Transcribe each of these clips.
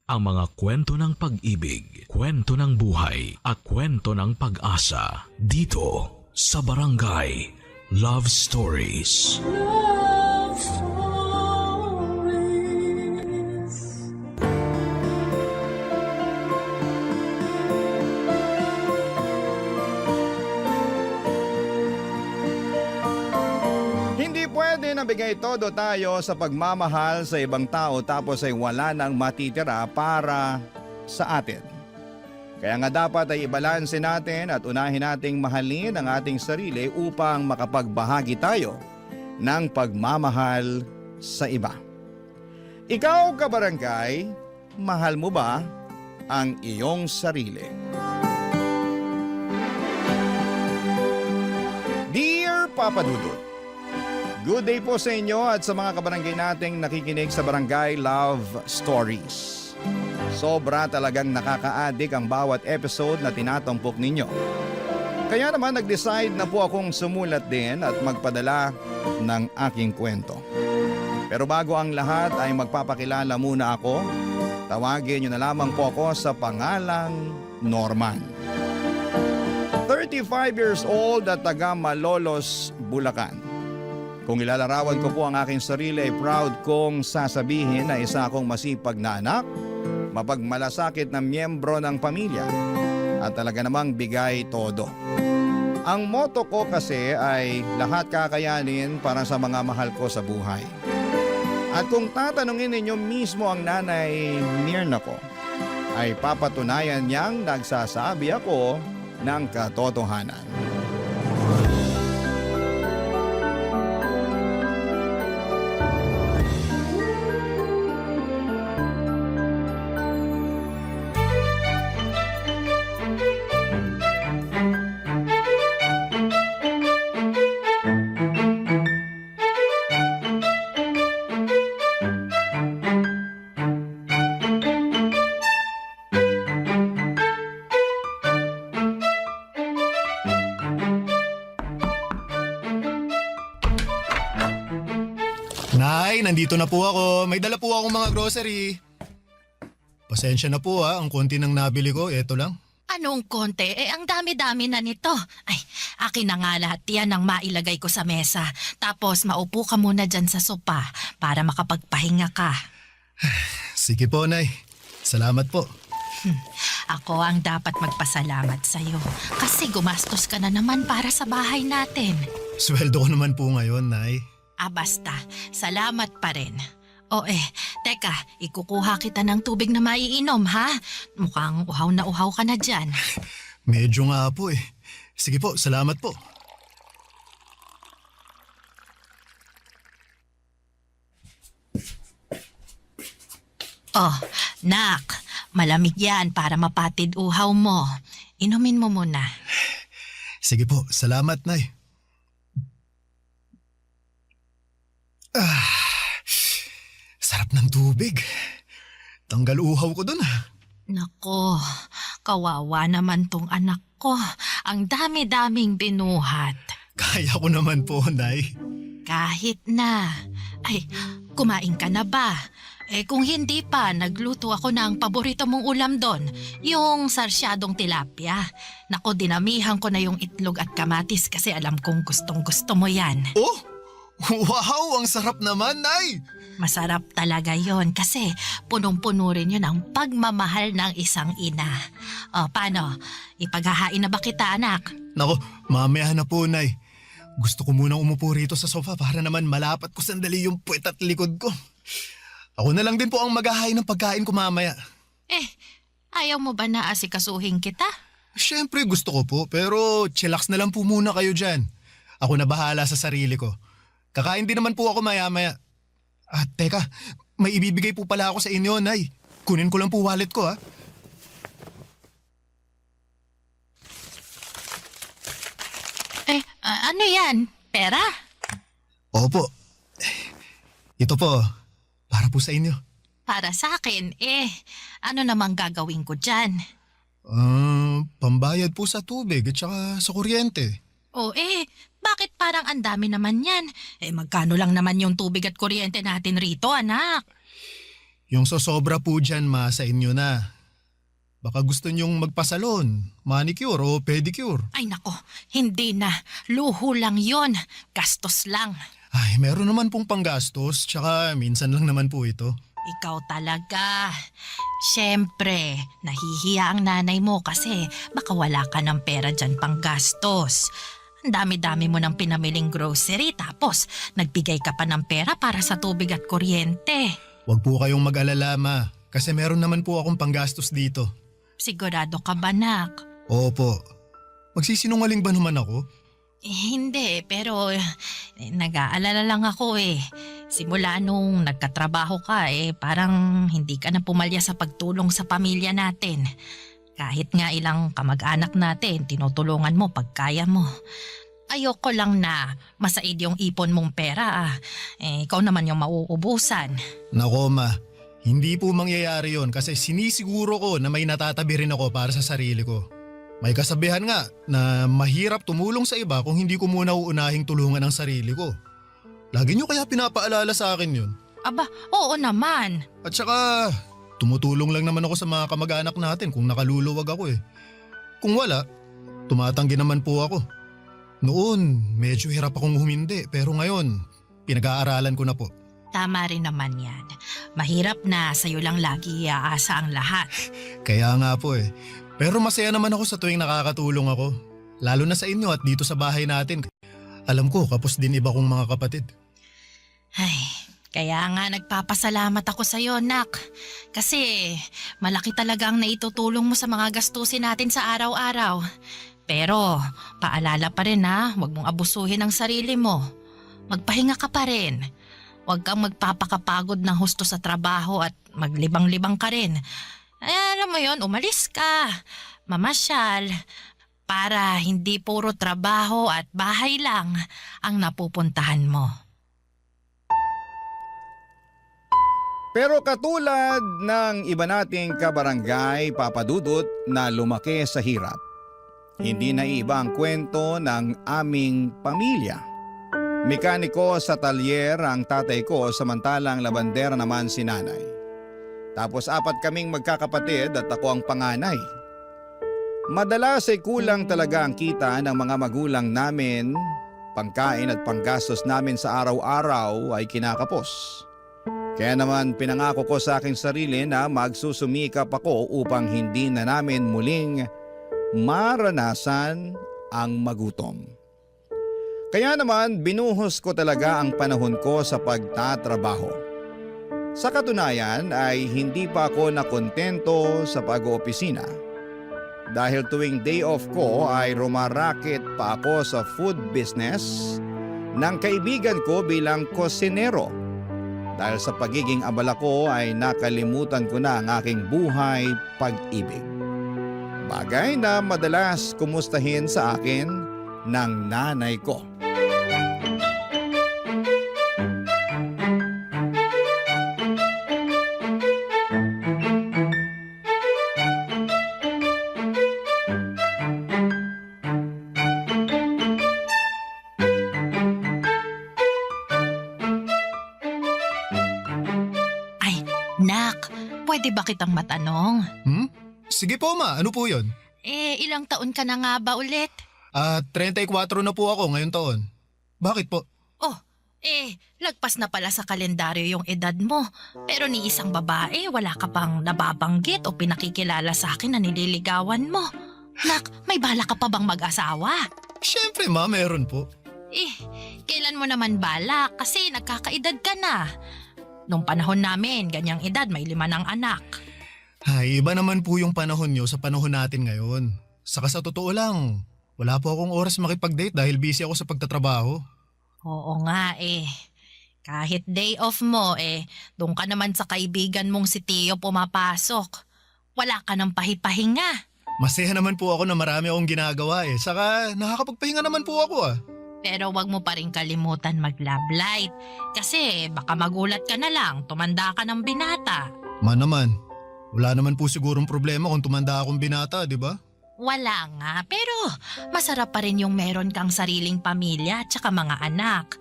Ang mga kwento ng pag-ibig, kwento ng buhay, at kwento ng pag-asa dito sa Barangay Love Stories. Love Stories. Hindi pwede na bigay todo tayo sa pagmamahal sa ibang tao tapos ay wala nang matitira para sa atin. Kaya nga dapat ay ibalanse natin at unahin nating mahalin ang ating sarili upang makapagbahagi tayo ng pagmamahal sa iba. Ikaw, kabarangay, mahal mo ba ang iyong sarili? Dear Papa Dudut, good day po sa inyo at sa mga kabarangay nating nakikinig sa Barangay Love Stories. Sobra talagang nakaka-addict ang bawat episode na tinatampok ninyo. Kaya naman nag-decide na po akong sumulat din at magpadala ng aking kwento. Pero bago ang lahat ay magpapakilala muna ako. Tawagin niyo na lamang po ako sa pangalang Norman. 35 years old at taga Malolos, Bulacan. Kung ilalarawan ko po ang aking sarili ay proud kong sasabihin na isa akong masipag na anak, mapagmalasakit na miyembro ng pamilya at talaga namang bigay todo. Ang motto ko kasi ay lahat kakayanin para sa mga mahal ko sa buhay. At kung tatanungin ninyo mismo ang nanay Mirna ko, ay papatunayan niyang nagsasabi ako ng katotohanan. Nay, nandito na po ako. May dala po akong mga grocery. Pasensya na po ang konti ng nabili ko, eto lang. Anong konti? Ang dami-dami na nito. Ay, akin na nga lahat yan ang mailagay ko sa mesa. Tapos maupo ka muna dyan sa sopa para makapagpahinga ka. Sige po, Nay. Salamat po. Ako ang dapat magpasalamat sa'yo. Kasi gumastos ka na naman para sa bahay natin. Sweldo ko naman po ngayon, Nay. Basta, salamat pa rin. Teka, ikukuha kita ng tubig na maiinom, ha? Mukhang uhaw na uhaw ka na dyan. Medyo nga po eh. Sige po, salamat po. Nak, malamig yan para mapatid uhaw mo. Inumin mo muna. Sige po, salamat, Nay. Sarap ng tubig. Tanggal uhaw ko dun. Nako, kawawa naman tong anak ko. Ang dami-daming binuhat. Kaya ko naman po, Nay. Kahit na. Ay, kumain ka na ba? Kung hindi pa, nagluto ako ng paborito mong ulam doon. Yung sarsyadong tilapia. Nako, dinamihan ko na yung itlog at kamatis kasi alam kong gustong-gusto mo yan. Oh! Wow! Ang sarap naman, Nay! Masarap talaga yon kasi punong-puno rin yun ang pagmamahal ng isang ina. Paano? Ipaghahain na ba kita, anak? Nako, mamaya na po, Nay. Gusto ko munang umupo rito sa sofa para naman malapat ko sandali yung puwet at likod ko. Ako na lang din po ang maghahain ng pagkain ko mamaya. Ayaw mo ba na asikasuhin kita? Siyempre gusto ko po, pero chillax na lang po muna kayo dyan. Ako na bahala sa sarili ko. Kakain din naman po ako maya-maya. Teka, may ibibigay po pala ako sa inyo, Nay. Kunin ko lang po wallet ko, ha? Ano yan? Pera? Opo. Ito po, para po sa inyo. Para sa akin, ano namang gagawin ko dyan? Pambayad po sa tubig at saka sa kuryente. Bakit parang ang dami naman yan? Magkano lang naman yung tubig at kuryente natin rito, anak? Yung sosobra po dyan ma sa inyo na. Baka gusto nyong magpasalon, manicure o pedicure. Ay nako, hindi na. Luho lang yon. Gastos lang. Ay, meron naman pong panggastos, tsaka minsan lang naman po ito. Ikaw talaga. Siyempre, nahihiya ang nanay mo kasi baka wala ka ng pera dyan pang gastos. Ang dami-dami mo ng pinamiling grocery tapos nagbigay ka pa ng pera para sa tubig at kuryente. Huwag po kayong mag-alala ma, kasi meron naman po akong panggastos dito. Sigurado ka ba, nak? Opo. Magsisinungaling ba naman ako? Hindi, pero nag-aalala lang ako eh. Simula nung nagkatrabaho ka parang hindi ka na pumalya sa pagtulong sa pamilya natin. Kahit nga ilang kamag-anak natin, tinutulungan mo pag kaya mo. Ayoko lang na masaid yung ipon mong pera ikaw naman yung mauubusan. Nako ma, hindi po mangyayari yon kasi sinisiguro ko na may natatabi rin ako para sa sarili ko. May kasabihan nga na mahirap tumulong sa iba kung hindi ko muna uunahing tulungan ang sarili ko. Lagi nyo kaya pinapaalala sa akin yun. Aba, oo naman. At saka, tumutulong lang naman ako sa mga kamag-anak natin kung nakaluluwag ako eh. Kung wala, tumatanggi naman po ako. Noon, medyo hirap akong humindi pero ngayon, pinag-aaralan ko na po. Tama rin naman yan. Mahirap na sa'yo lang lagi iaasa ang lahat. Kaya nga po eh. Pero masaya naman ako sa tuwing nakakatulong ako. Lalo na sa inyo at dito sa bahay natin. Alam ko, kapos din iba kong mga kapatid. Ay, kaya nga nagpapasalamat ako sa'yo, nak. Kasi malaki talaga ang naitutulong mo sa mga gastusin natin sa araw-araw. Pero paalala pa rin huwag mong abusuhin ang sarili mo. Magpahinga ka pa rin. Huwag kang magpapakapagod ng husto sa trabaho at maglibang-libang ka rin. Ay, alam mo yon, umalis ka, mamasyal, para hindi puro trabaho at bahay lang ang napupuntahan mo. Pero katulad ng iba nating kabarangay, Papa Dudut, na lumaki sa hirap, hindi na iba ang kwento ng aming pamilya. Mekaniko sa talyer ang tatay ko samantalang labandera naman si nanay. Tapos 4 kaming magkakapatid at ako ang panganay. Madalas ay kulang talaga ang kita ng mga magulang namin, pangkain at panggastos namin sa araw-araw ay kinakapos. Kaya naman pinangako ko sa aking sarili na magsusumikap ako upang hindi na namin muling maranasan ang magutom. Kaya naman binuhos ko talaga ang panahon ko sa pagtatrabaho. Sa katunayan ay hindi pa ako nakontento sa pag-oopisina. Dahil tuwing day off ko ay rumaraket pa ako sa food business ng kaibigan ko bilang kosinero. Dahil sa pagiging abala ko ay nakalimutan ko na ang aking buhay pag-ibig. Bagay na madalas kumustahin sa akin ng nanay ko. Nak, pwede ba kitang matanong? Sige po ma, ano po yun? Ilang taon ka na nga ba ulit? 34 na po ako ngayon taon. Bakit po? Lagpas na pala sa kalendaryo yung edad mo. Pero ni isang babae, wala ka pang nababanggit o pinakikilala sa akin na nililigawan mo. Nak, may bala ka pa bang mag-asawa? Siyempre ma, meron po. Kailan mo naman bala? Kasi nagkakaedad ka na. Nung panahon namin, ganyang edad, may 5 ng anak. Ay, iba naman po yung panahon nyo sa panahon natin ngayon. Saka sa totoo lang, wala po akong oras makipag-date dahil busy ako sa pagtatrabaho. Oo nga Kahit day off mo doon ka naman sa kaibigan mong si Tio pumapasok. Wala ka ng pahipahinga. Masaya naman po ako na marami akong ginagawa Saka nakakapagpahinga naman po ako Pero wag mo pa rin kalimutan mag-love light. Kasi baka magulat ka na lang, tumanda ka ng binata. Naman, wala naman po sigurong problema kung tumanda akong binata, di ba? Wala nga, pero masarap pa rin yung meron kang sariling pamilya at saka mga anak.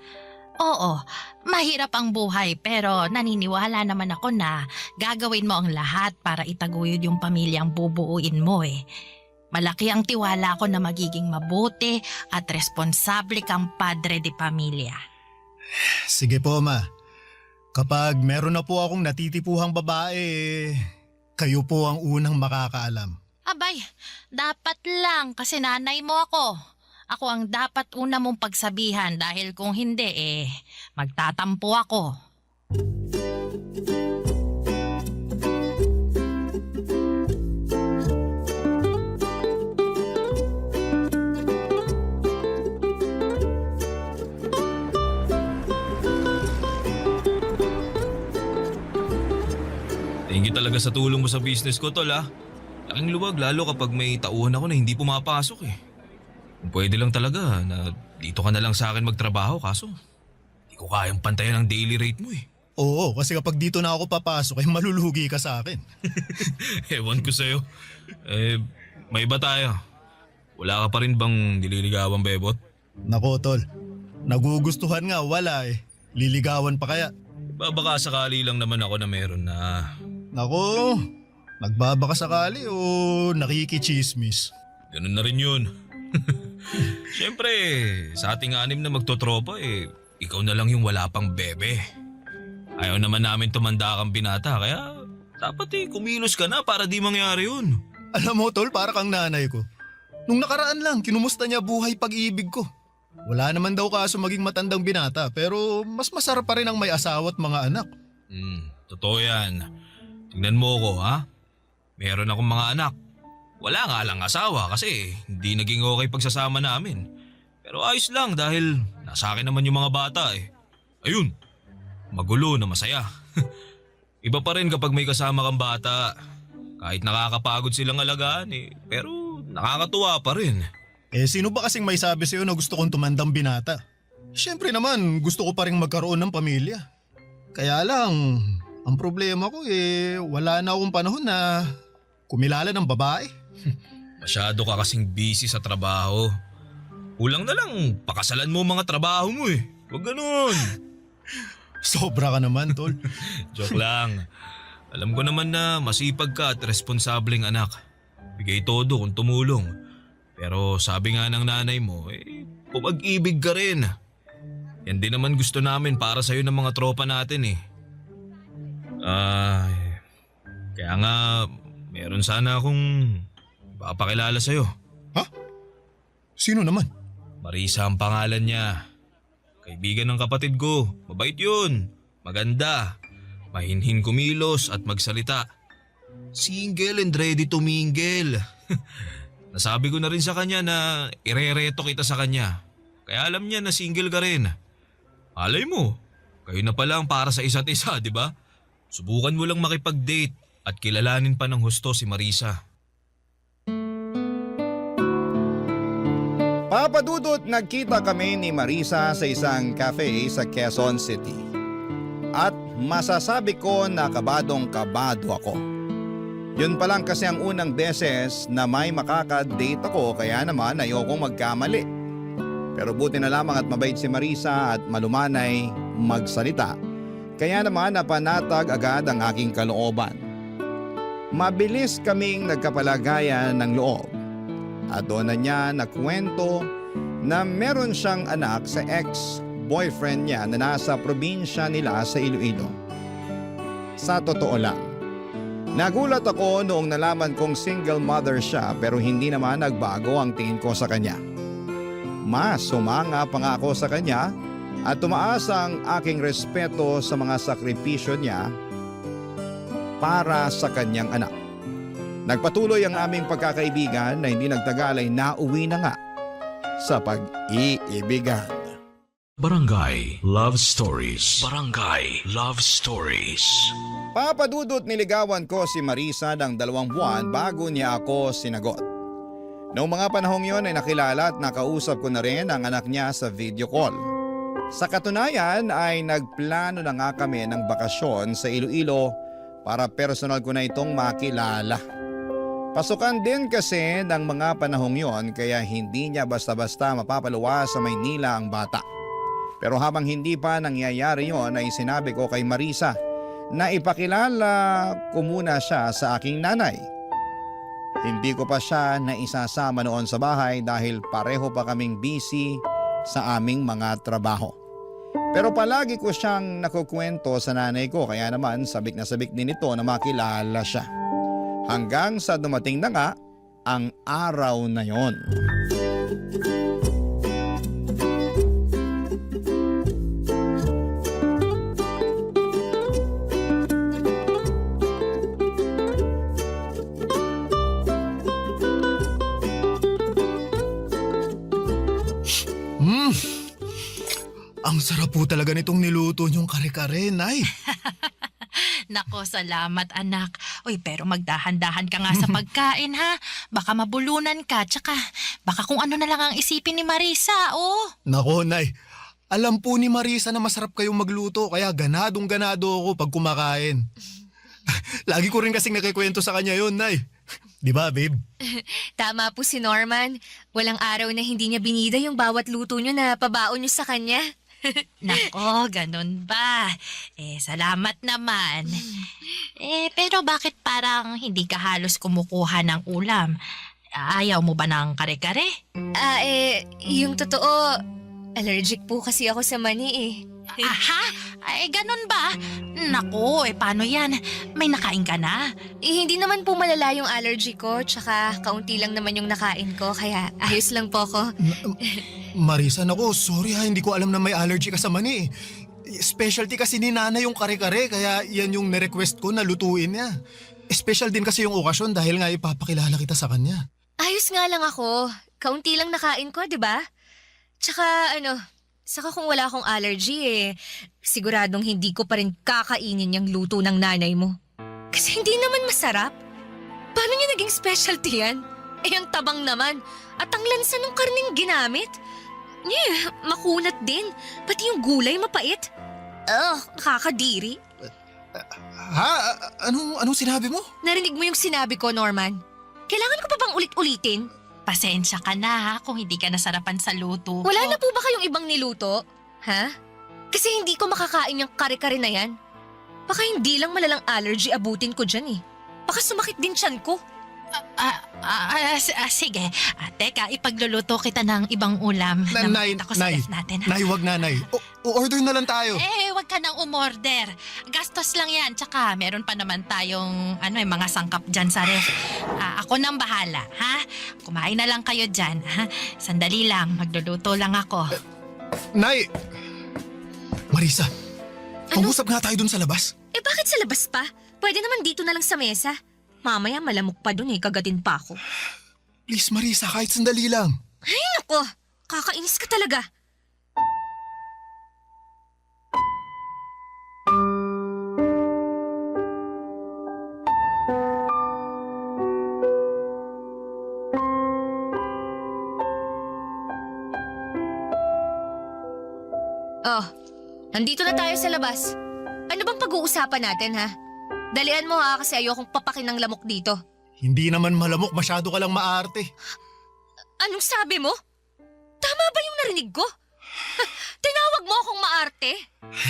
Oo, mahirap ang buhay pero naniniwala naman ako na gagawin mo ang lahat para itaguyod yung pamilyang bubuuin mo eh. Malaki ang tiwala ko na magiging mabuti at responsable kang padre de pamilya. Sige po, Ma. Kapag meron na po akong natitipuhang babae, kayo po ang unang makakaalam. Abay, dapat lang kasi nanay mo ako. Ako ang dapat una mong pagsabihan dahil kung hindi magtatampo ako. Thank you talaga sa tulong mo sa business ko, tol ah. Laking luwag lalo kapag may tauhan ako na hindi pumapasok eh. Kung pwede lang talaga na dito ka na lang sa akin magtrabaho kaso hindi ko kayang pantayan ang daily rate mo eh. Oo, kasi kapag dito na ako papasok ay malulugi ka sa akin. Ewan ko sa'yo. May iba tayo. Wala ka pa rin bang nililigawan, bebot? Nako, tol. Nagugustuhan nga, wala eh. Liligawan pa kaya? Baka sakali lang naman ako na meron na. Nako, nagbabaka sakali o nakikichismis? Ganun na rin yun. Siyempre, sa ating anim na magtotropa ikaw na lang yung wala pang bebe. Ayaw naman namin tumanda kang binata kaya dapat kumilos ka na para di mangyari yun. Alam mo, tol, para kang nanay ko. Nung nakaraan lang, kinumusta niya buhay pag-ibig ko. Wala naman daw kaso maging matandang binata pero mas masarap pa rin ang may asawa at mga anak. Totoo yan. Tingnan mo ko ha. Meron akong mga anak. Wala nga lang asawa kasi hindi naging okay pagsasama namin. Pero ayos lang dahil nasa akin naman yung mga bata eh. Ayun, magulo na masaya. Iba pa rin kapag may kasama kang bata. Kahit nakakapagod silang alagaan pero nakakatuwa pa rin. Sino ba kasing may sabi sa'yo na gusto kong tumandang binata? Siyempre naman, gusto ko pa rin magkaroon ng pamilya. Kaya lang, ang problema ko wala na akong panahon na kumilala ng babae. Masyado ka kasing busy sa trabaho. Kulang na lang, pakasalan mo mga trabaho mo eh. Huwag ganun. Sobra ka naman, tol. Joke lang. Alam ko naman na masipag ka at responsableng anak. Bigay todo kung tumulong. Pero sabi nga ng nanay mo, pumag-ibig ka rin. Yan din naman gusto namin para sa'yo ng mga tropa natin eh. Kaya nga, meron sana akong papakilala sa'yo. Ha? Sino naman? Marisa ang pangalan niya. Kaibigan ng kapatid ko. Mabait yun. Maganda. Mahinhin kumilos at magsalita. Single and ready to mingle. Nasabi ko na rin sa kanya na irereto kita sa kanya. Kaya alam niya na single ka rin. Alay mo, kayo na pala ang para sa isa't isa, di ba? Subukan mo lang makipag-date at kilalanin pa ng husto si Marisa. Papadudot, nagkita kami ni Marisa sa isang cafe sa Quezon City. At masasabi ko na kabadong-kabado ako. Yun pa lang kasi ang unang beses na may makaka-date ako kaya naman ayokong magkamali. Pero buti na lamang at mabait si Marisa at malumanay magsalita. Kaya naman napanatag agad ang aking kalooban. Mabilis kaming nagkapalagayan ng loob. At doon na niya nakwento na meron siyang anak sa ex-boyfriend niya na nasa probinsya nila sa Iloilo. Sa totoo lang, nagulat ako noong nalaman kong single mother siya pero hindi naman nagbago ang tingin ko sa kanya. Mas sumanga pa nga ako sa kanya at tumaas ang aking respeto sa mga sakripisyo niya para sa kanyang anak. Nagpatuloy ang aming pagkakaibigan na hindi nagtagal ay nauwi na nga sa pag-iibigan. Barangay Love Stories. Barangay Love Stories. Papadudot, niligawan ko si Marisa ng 2 buwan bago niya ako sinagot. Noong mga panahong yon ay nakilala at nakausap ko na rin ang anak niya sa video call. Sa katunayan ay nagplano na nga kami ng bakasyon sa Iloilo para personal ko na itong makilala. Pasukan din kasi ng mga panahong yon kaya hindi niya basta-basta mapapaluwa sa Maynila ang bata. Pero habang hindi pa nangyayari yon ay sinabi ko kay Marisa na ipakilala ko muna siya sa aking nanay. Hindi ko pa siya naisasama noon sa bahay dahil pareho pa kaming busy sa aming mga trabaho. Pero palagi ko siyang nakukwento sa nanay ko kaya naman sabik na sabik din ito na makilala siya. Hanggang sa dumating na nga ang araw na yon. Ang sarap po talaga nitong niluto niyong kare-kare, Nay. Nako, salamat anak. Uy, pero magdahan-dahan ka nga sa pagkain ha. Baka mabulunan ka, tsaka baka kung ano na lang ang isipin ni Marisa, oh. Nako, Nay. Alam po ni Marisa na masarap kayong magluto kaya ganadong-ganado ako pag kumakain. Lagi ko rin kasing nakikwento sa kanya yon, Nay. Di ba, babe? Tama po si Norman. Walang araw na hindi niya binida yung bawat luto niyo na pabaon niyo sa kanya. Nako, ganun ba? Salamat naman. Pero bakit parang hindi ka halos kumukuha ng ulam? Ayaw mo ba ng kare-kare? Yung totoo, allergic po kasi ako sa mani eh. Aha? Ganun ba? Nako, paano yan? May nakain ka na? Hindi naman po malala yung allergy ko, tsaka kaunti lang naman yung nakain ko, kaya ayos lang po ako. Marisa, nako, sorry ha, hindi ko alam na may allergy ka sa mani. Specialty kasi ni Nana yung kare-kare kaya yan yung nirequest ko na lutuin niya. Special din kasi yung okasyon dahil nga ipapakilala kita sa kanya. Ayos nga lang ako. Kaunti lang nakain ko, di ba? Tsaka saka kung wala akong allergy siguradong hindi ko pa rin kakainin yung luto ng nanay mo. Kasi hindi naman masarap. Paano niya naging specialty yan? Ang tabang naman. At ang lansa ng karning ginamit. Makunat din. Pati yung gulay mapait. Nakakadiri. Ha? Anong sinabi mo? Narinig mo yung sinabi ko, Norman? Kailangan ko pa bang ulit-ulitin? Pasensya ka na ha kung hindi ka nasarapan sa luto ko. Wala na po ba kayong ibang niluto? Ha? Kasi hindi ko makakain yung kare-kare na yan. Baka hindi lang malalang allergy abutin ko dyan eh. Baka sumakit din tiyan ko. Sige. Teka, ipagluluto kita ng ibang ulam na makita ko sa ref natin. Ha? Nay, wag na, Nay. O-order na lang tayo. Wag ka nang umorder. Gastos lang yan. Tsaka meron pa naman tayong mga sangkap dyan sa ref. Ako nang bahala, ha? Kumain na lang kayo dyan, ha? Sandali lang, magluluto lang ako. Nay! Marisa, mag-usap nga tayo dun sa labas. Bakit sa labas pa? Pwede naman dito na lang sa mesa. Mamaya malamok pa dun kagatin pa ako. Please, Marisa, kahit sandali lang. Ay, nako! Kakainis ka talaga. Nandito na tayo sa labas. Ano bang pag-uusapan natin, ha? Dalian mo ha, kasi ayokong papakin ng lamok dito. Hindi naman malamok, masyado ka lang maarte. Anong sabi mo? Tama ba yung narinig ko? Tinawag mo akong maarte?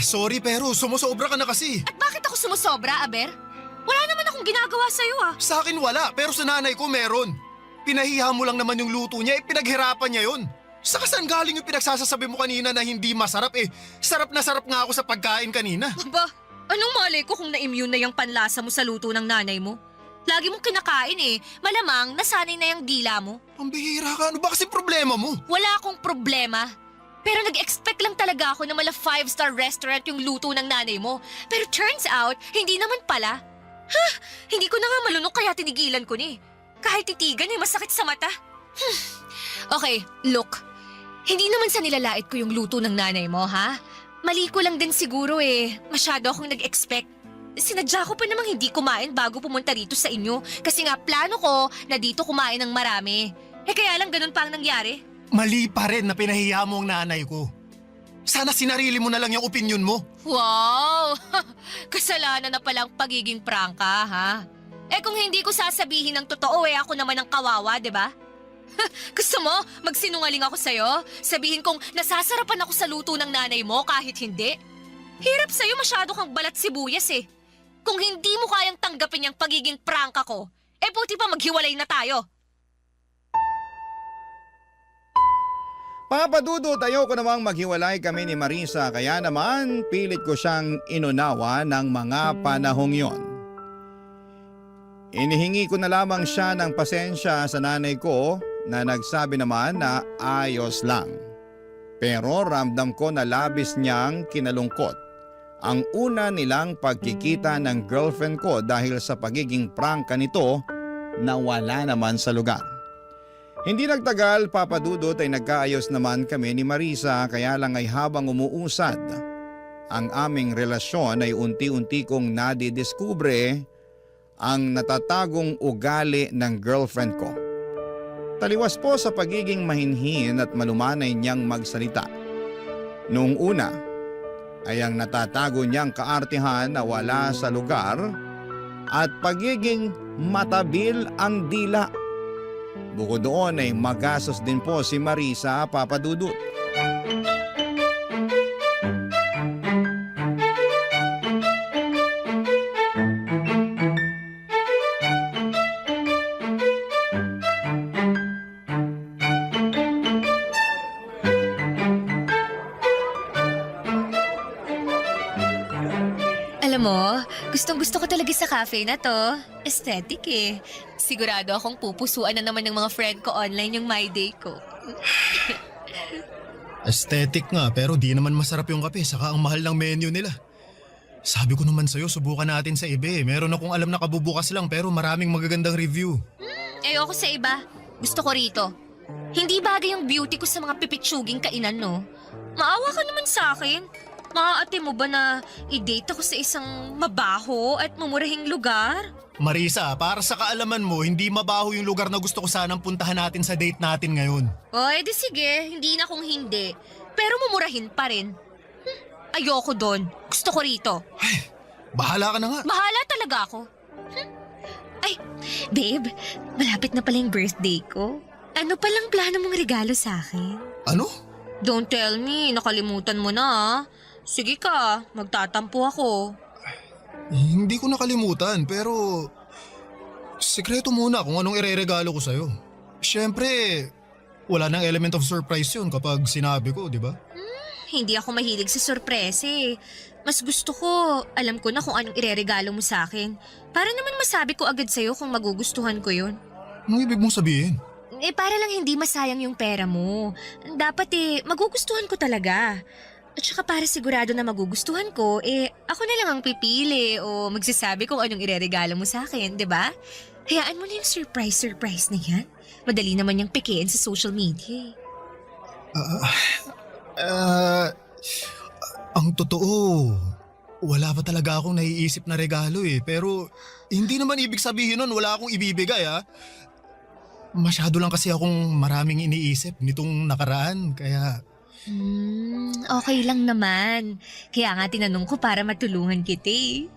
Sorry pero sumusobra ka na kasi. At bakit ako sumusobra, Aber? Wala naman akong ginagawa sa'yo Sa akin wala, pero sa nanay ko meron. Pinahiya mo lang naman yung luto niya, pinaghirapan niya yun. Saka saan galing yung pinagsasasabi mo kanina na hindi masarap sarap na sarap nga ako sa pagkain kanina. Aba, anong malay ko kung na-immune na yung panlasa mo sa luto ng nanay mo? Lagi mong kinakain Malamang nasanay na yung dila mo. Ang bihira ka, ano ba kasi problema mo? Wala akong problema. Pero nag-expect lang talaga ako na mala 5-star restaurant yung luto ng nanay mo. Pero turns out, hindi naman pala. Hindi ko na nga malunok kaya tinigilan ko ni. Kahit titigan masakit sa mata. Okay, look. Hindi naman sa nilalait ko yung luto ng nanay mo, ha? Mali ko lang din siguro Masyado akong nag-expect. Sinadya ko pa namang hindi kumain bago pumunta rito sa inyo. Kasi nga plano ko na dito kumain ng marami. Kaya lang ganun pa ang nangyari. Mali pa rin na pinahiya mo ang nanay ko. Sana sinarili mo na lang yung opinion mo. Wow! Kasalanan na palang pagiging prangka, ha? Kung hindi ko sasabihin ng totoo ako naman ang kawawa, di ba? Gusto mo, magsinungaling ako sa'yo? Sabihin kong nasasarapan ako sa luto ng nanay mo kahit hindi? Hirap sa'yo, masyado kang balat sibuyas eh. Kung hindi mo kayang tanggapin yung pagiging prangka ko, buti pa maghiwalay na tayo. Papa Dudut, ayoko namang maghiwalay kami ni Marisa kaya naman pilit ko siyang inunawa ng mga panahong yon. Inihingi ko na lamang siya ng pasensya sa nanay ko na nagsabi naman na ayos lang. Pero ramdam ko na labis niyang kinalungkot ang una nilang pagkikita ng girlfriend ko dahil sa pagiging prangka nito na wala naman sa lugar. Hindi nagtagal, Papa Dudut, ay nagkaayos naman kami ni Marisa kaya lang ay habang umuusad ang aming relasyon ay unti-unti kong nadidiskubre ang natatagong ugali ng girlfriend ko. Taliwas po sa pagiging mahinhin at malumanay niyang magsalita. Noong una ay ang natatago niyang kaartihan na wala sa lugar at pagiging matabil ang dila. Bukod doon ay magastos din po si Marisa, Papa Dudut. Alam mo, gustong-gusto ko talaga sa cafe na to. Aesthetic eh. Sigurado akong pupusuan na naman ng mga friend ko online yung My Day ko. Aesthetic nga pero di naman masarap yung kape saka ang mahal ng menu nila. Sabi ko naman sa'yo, subukan natin sa iba eh. Meron akong alam na kabubukas lang pero maraming magagandang review. Ayoko sa iba. Gusto ko rito. Hindi bagay yung beauty ko sa mga pipitsuging kainan, no? Maawa ka naman sa akin. Maaate mo ba na i-date ako sa isang mabaho at mumurahing lugar? Marisa, para sa kaalaman mo, hindi mabaho yung lugar na gusto ko sanang puntahan natin sa date natin ngayon. O, edi sige. Hindi na kung hindi. Pero mumurahin pa rin. Ayoko doon. Gusto ko rito. Ay, bahala ka na nga. Bahala talaga ako. Ay, babe, malapit na pala yung birthday ko. Ano palang plano mong regalo sa akin? Ano? Don't tell me, nakalimutan mo na ah. Sige ka, magtatampo ako. Hindi ko nakalimutan pero sikreto muna kung anong ireregalo ko sa'yo. Siyempre, wala nang element of surprise yun kapag sinabi ko, di ba? Hindi ako mahilig sa sorpresa eh. Mas gusto ko, alam ko na kung anong ireregalo mo sa akin. Para naman masabi ko agad sa'yo kung magugustuhan ko yun. Anong ibig mong sabihin? Para lang hindi masayang yung pera mo. Dapat magugustuhan ko talaga. At saka para sigurado na magugustuhan ko, ako na lang ang pipili o magsasabi kung anong ireregalo mo sa akin, di ba? Hayaan mo na yung surprise na yan. Madali naman yung pikiin sa social media. Ang totoo, wala pa talaga akong naiisip na regalo eh. Pero hindi naman ibig sabihin nun wala akong ibibigay ah. Masyado lang kasi akong maraming iniisip nitong nakaraan kaya... Okay lang naman. Kaya nga tinanong ko para matulungan kita eh.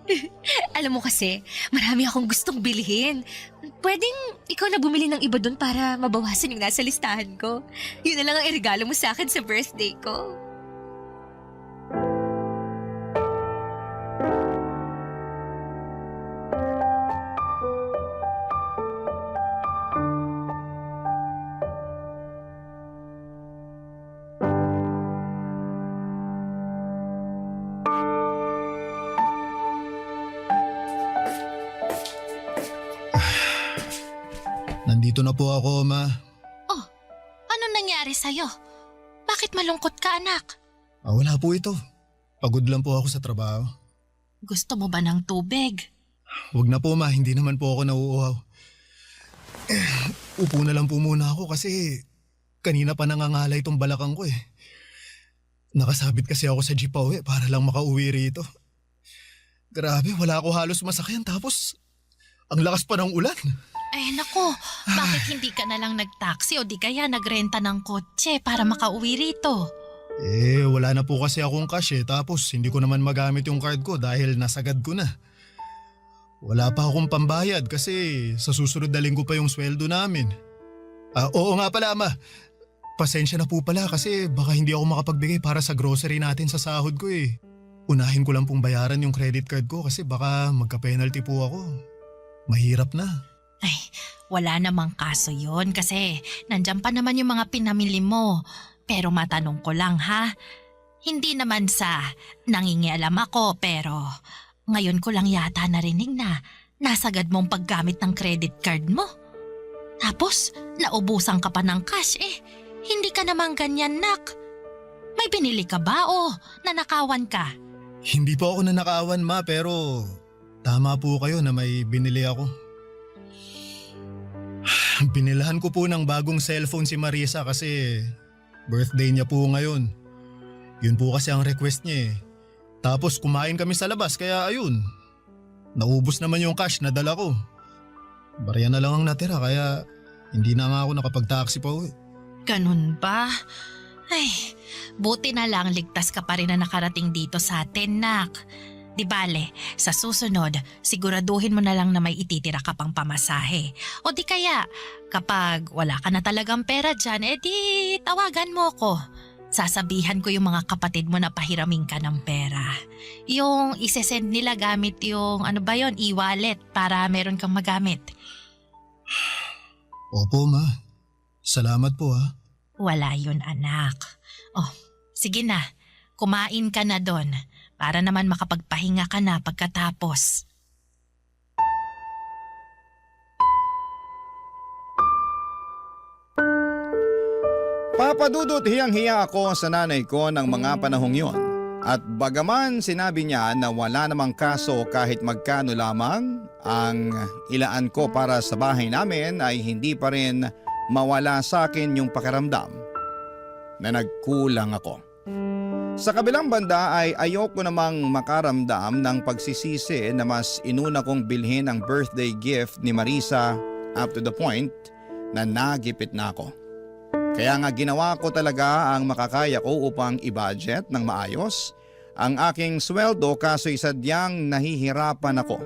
Alam mo kasi, marami akong gustong bilhin. Pwedeng ikaw na bumili ng iba doon para mabawasan yung nasa listahan ko. Yun na lang ang iregalo mo sa akin sa birthday ko. Nandito na po ako, Ma. Oh, ano nangyari sa'yo? Bakit malungkot ka, anak? Wala po ito. Pagod lang po ako sa trabaho. Gusto mo ba ng tubig? Huwag na po, Ma. Hindi naman po ako nauuhaw. Upo na lang po muna ako kasi kanina pa nangangalay itong balakang ko eh. Nakasabit kasi ako sa jeep pauwi para lang makauwi rito. Grabe, wala ako halos masakyan tapos ang lakas pa ng ulan. Ay nako, bakit hindi ka na lang nag-taxi o di kaya nagrenta ng kotse para makauwi rito? Wala na po kasi akong cash eh tapos hindi ko naman magamit yung card ko dahil nasagad ko na. Wala pa akong pambayad kasi sa susunod na linggo pa yung sweldo namin. Oo nga pala, Ama. Pasensya na po pala kasi baka hindi ako makapagbigay para sa grocery natin sa sahod ko eh. Unahin ko lang pong bayaran yung credit card ko kasi baka magka-penalty po ako. Mahirap na. Ay, wala namang kaso yon kasi nandyan pa naman yung mga pinamili mo. Pero matanong ko lang ha, hindi naman sa nangingialam ako pero ngayon ko lang yata narinig na nasagad mong paggamit ng credit card mo. Tapos naubusan ka pa ng cash eh. Hindi ka naman ganyan, nak. May binili ka ba o nanakawan ka? Hindi po ako nanakawan, Ma, pero tama po kayo na may binili ako. Binilahan ko po ng bagong cellphone si Marisa kasi birthday niya po ngayon. Yun po kasi ang request niya eh. Tapos kumain kami sa labas kaya ayun. Naubos naman yung cash na dala ko. Barya na lang ang natira kaya hindi na nga ako nakapag-taxi pa uwi. Ganun ba? Ay, buti na lang ligtas ka pa rin na nakarating dito sa atin, nak. Di bale, sa susunod, siguraduhin mo na lang na may ititira ka pang pamasahe. O di kaya, kapag wala ka na talagang pera dyan, edi tawagan mo ko. Sasabihan ko yung mga kapatid mo na pahiramin ka ng pera. Yung isesend nila gamit yung e-wallet para meron kang magamit. Opo, Ma. Salamat po ha. Wala yun, anak. Oh, sige na. Kumain ka na doon para naman makapagpahinga ka na pagkatapos. Papa Dudut, hiyang-hiya ako sa nanay ko ng mga panahong yon. At bagaman sinabi niya na wala namang kaso kahit magkano lamang ang ilaan ko para sa bahay namin ay hindi pa rin mawala sa akin yung pakiramdam na nagkulang ako. Sa kabilang banda ay ayoko namang makaramdam ng pagsisisi na mas inuna kong bilhin ang birthday gift ni Marisa up to the point na nagipit na ako. Kaya nga ginawa ko talaga ang makakaya ko upang i-budget ng maayos ang aking sweldo kaso sadyang nahihirapan ako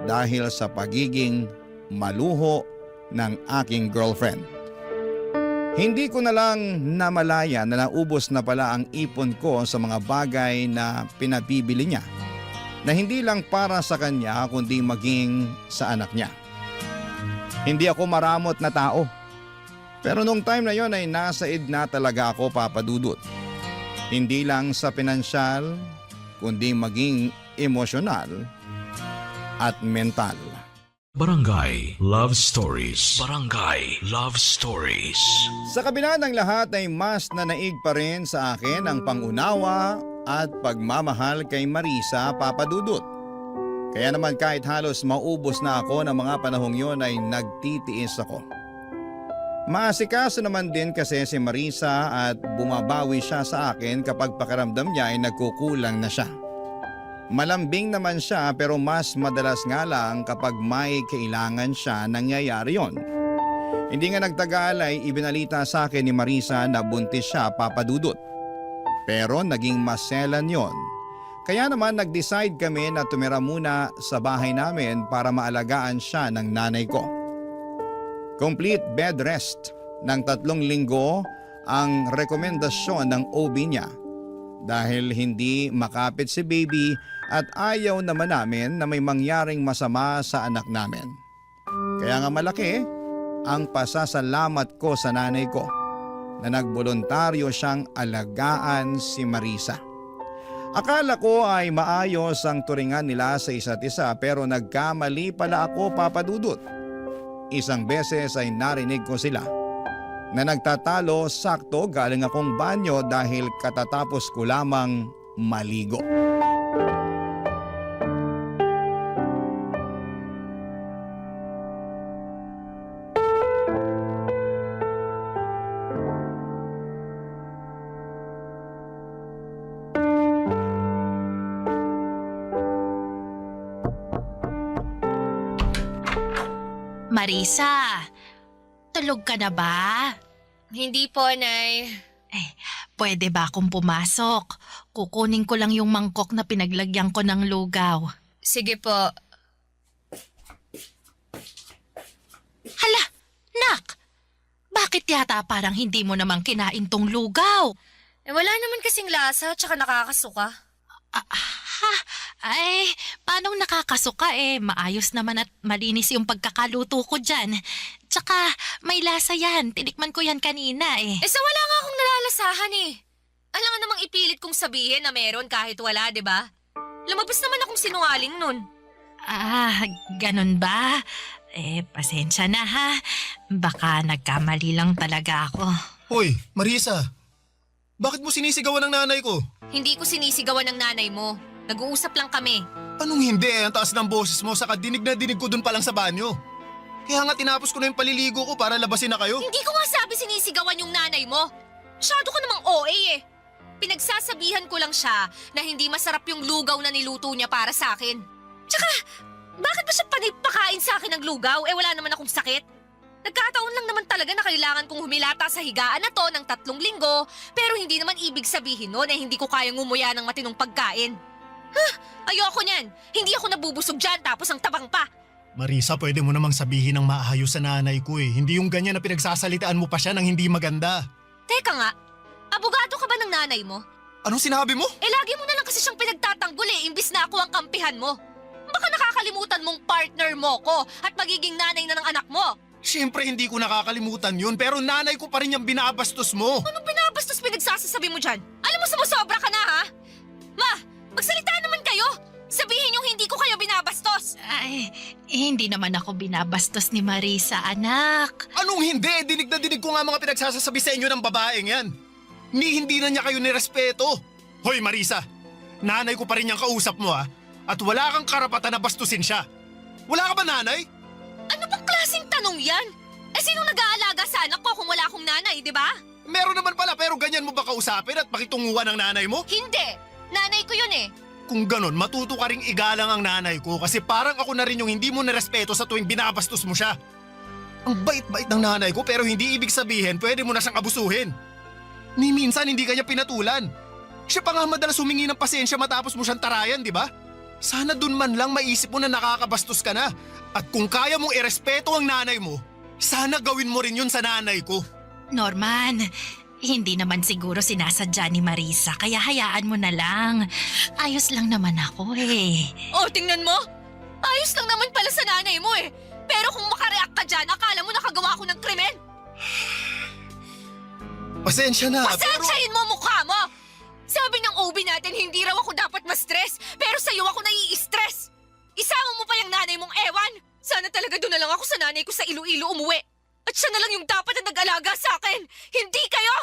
dahil sa pagiging maluho ng aking girlfriend. Hindi ko na lang namalaya na naubos na pala ang ipon ko sa mga bagay na pinabibili niya na hindi lang para sa kanya kundi maging sa anak niya. Hindi ako maramot na tao. Pero nung time na yon ay nasaid na talaga ako, Papa Dudut. Hindi lang sa pinansyal, kundi maging emosyonal at mental. Barangay Love Stories. Barangay Love Stories. Sa kabila ng lahat ay mas nanaig pa rin sa akin ang pangunawa at pagmamahal kay Marisa, Papa Dudut. Kaya naman kahit halos maubos na ako ng mga panahong yon ay nagtitiis ako. Maasikaso naman din kasi si Marisa at bumabawi siya sa akin kapag pakiramdam niya ay nagkukulang na siya. Malambing naman siya pero mas madalas nga lang kapag may kailangan siya nangyayari yon. Hindi nga nagtagal ay ibinalita sa akin ni Marisa na buntis siya, Papa Dudut. Pero naging maselan yon. Kaya naman nag-decide kami na tumira muna sa bahay namin para maalagaan siya ng nanay ko. Complete bed rest ng 3 linggo ang rekomendasyon ng OB niya dahil hindi makapit si baby at ayaw naman namin na may mangyaring masama sa anak namin. Kaya nga malaki ang pasasalamat ko sa nanay ko na nagboluntaryo siyang alagaan si Marisa. Akala ko ay maayos ang turingan nila sa isa't isa pero nagkamali pala ako, Papa Dudut. Isang beses ay narinig ko sila na nagtatalo sakto galing akong banyo dahil katatapos ko lamang maligo. Marisa, tulog ka na ba? Hindi po, Nay. Pwede ba akong pumasok? Kukunin ko lang yung mangkok na pinaglagyan ko ng lugaw. Sige po. Hala, nak! Bakit yata parang hindi mo namang kinain tong lugaw? Eh wala naman kasing lasa tsaka nakakasuka. Ha? Ay, paanong nakakasuka Maayos naman at malinis yung pagkakaluto ko dyan. Tsaka, may lasa yan. Tinikman ko yan kanina Eh sa wala nga akong nalalasahan eh. Alam nga namang ipilit kong sabihin na meron kahit wala, di ba? Lumabas naman akong sinungaling nun. Ah, ganun ba? Pasensya na ha. Baka nagkamali lang talaga ako. Hoy, Marisa. Bakit mo sinisigawan ng nanay ko? Hindi ko sinisigawan ng nanay mo. Nag-uusap lang kami. Anong hindi Ang taas ng boses mo, saka dinig na dinig ko dun pa lang sa banyo. Kaya nga tinapos ko na yung paliligo ko para labasin na kayo. Hindi ko nga sabi sinisigawan yung nanay mo. Masyado ka namang OA eh. Pinagsasabihan ko lang siya na hindi masarap yung lugaw na niluto niya para sa akin. Tsaka, bakit ba siya panipakain sa akin ng lugaw? Wala naman akong sakit. Nagkataon lang naman talaga na kailangan kong humilata sa higaan na to ng 3 linggo, pero hindi naman ibig sabihin nun hindi ko kayang ngumuya ng matinong pagkain. Ayoko niyan. Hindi ako nabubusog dyan tapos ang tabang pa. Marisa, pwede mo namang sabihin ng maayos sa nanay ko Hindi yung ganyan na pinagsasalitaan mo pa siya ng hindi maganda. Teka nga, abogado ka ba ng nanay mo? Anong sinabi mo? Lagi mo na lang kasi siyang pinagtatanggol imbis na ako ang kampihan mo. Baka nakakalimutan mong partner mo ko at magiging nanay na ng anak mo. Siyempre hindi ko nakakalimutan yun, pero nanay ko pa rin yung binabastos mo. Anong binabastos pinagsasasabi mo dyan? Alam mo sumusobra ka na ha? Ma, magsalita naman kayo! Sabihin yung hindi ko kayo binabastos! Ay, hindi naman ako binabastos ni Marisa, anak. Anong hindi? Dinig na dinig ko nga mga pinagsasasabi sa inyo ng babaeng yan. Hindi na niya kayo nirespeto. Hoy Marisa, nanay ko pa rin yung kausap mo at wala kang karapatan na bastusin siya. Wala ka ba nanay? Ano bang klaseng tanong yan? Sinong nag-aalaga sa anak ko kung wala akong nanay, di ba? Meron naman pala, pero ganyan mo ba kausapin at pakitunguhan ng nanay mo? Hindi! Nanay ko yun Kung ganon, matuto ka ring igalang ang nanay ko kasi parang ako na rin yung hindi mo nirespeto sa tuwing binabastos mo siya. Ang bait-bait ng nanay ko pero hindi ibig sabihin pwede mo na siyang abusuhin. Ni minsan hindi kanya pinatulan. Siya pa nga madalas humingi ng pasensya matapos mo siyang tarayan, di ba? Sana dun man lang maisip mo na nakakabastos ka na. At kung kaya mong irespeto ang nanay mo, sana gawin mo rin yun sa nanay ko. Norman, hindi naman siguro sinasadya ni Marisa, kaya hayaan mo na lang. Ayos lang naman ako Oh, tingnan mo! Ayos lang naman pala sa nanay mo Pero kung makareact ka dyan, akala mo nakagawa ako ng krimen? Pasensya na, Pasensyahin mo mukha mo! Sabi ng OB natin hindi raw ako dapat ma-stress, pero sa'yo ako nai-stress! Isama mo pa yung nanay mong ewan! Sana talaga doon na lang ako sa nanay ko sa Iloilo umuwi! At siya na lang yung dapat na nag-alaga sa akin! Hindi kayo!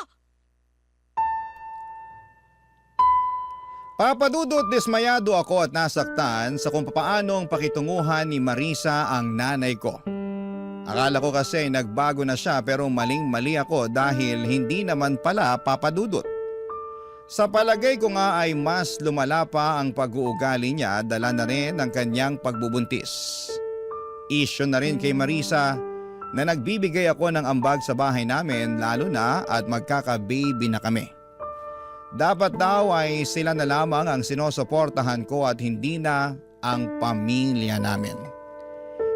Papadudot dismayado ako at nasaktan sa kung papaanong pakitunguhan ni Marisa ang nanay ko. Akala ko kasi nagbago na siya pero maling-mali ako dahil hindi naman pala papadudot. Sa palagay ko nga ay mas lumala pa ang pag-uugali niya dala na rin ng kanyang pagbubuntis. Isyo na rin kay Marisa na nagbibigay ako ng ambag sa bahay namin lalo na at magkaka-baby na kami. Dapat daw ay sila na lamang ang sinusuportahan ko at hindi na ang pamilya namin.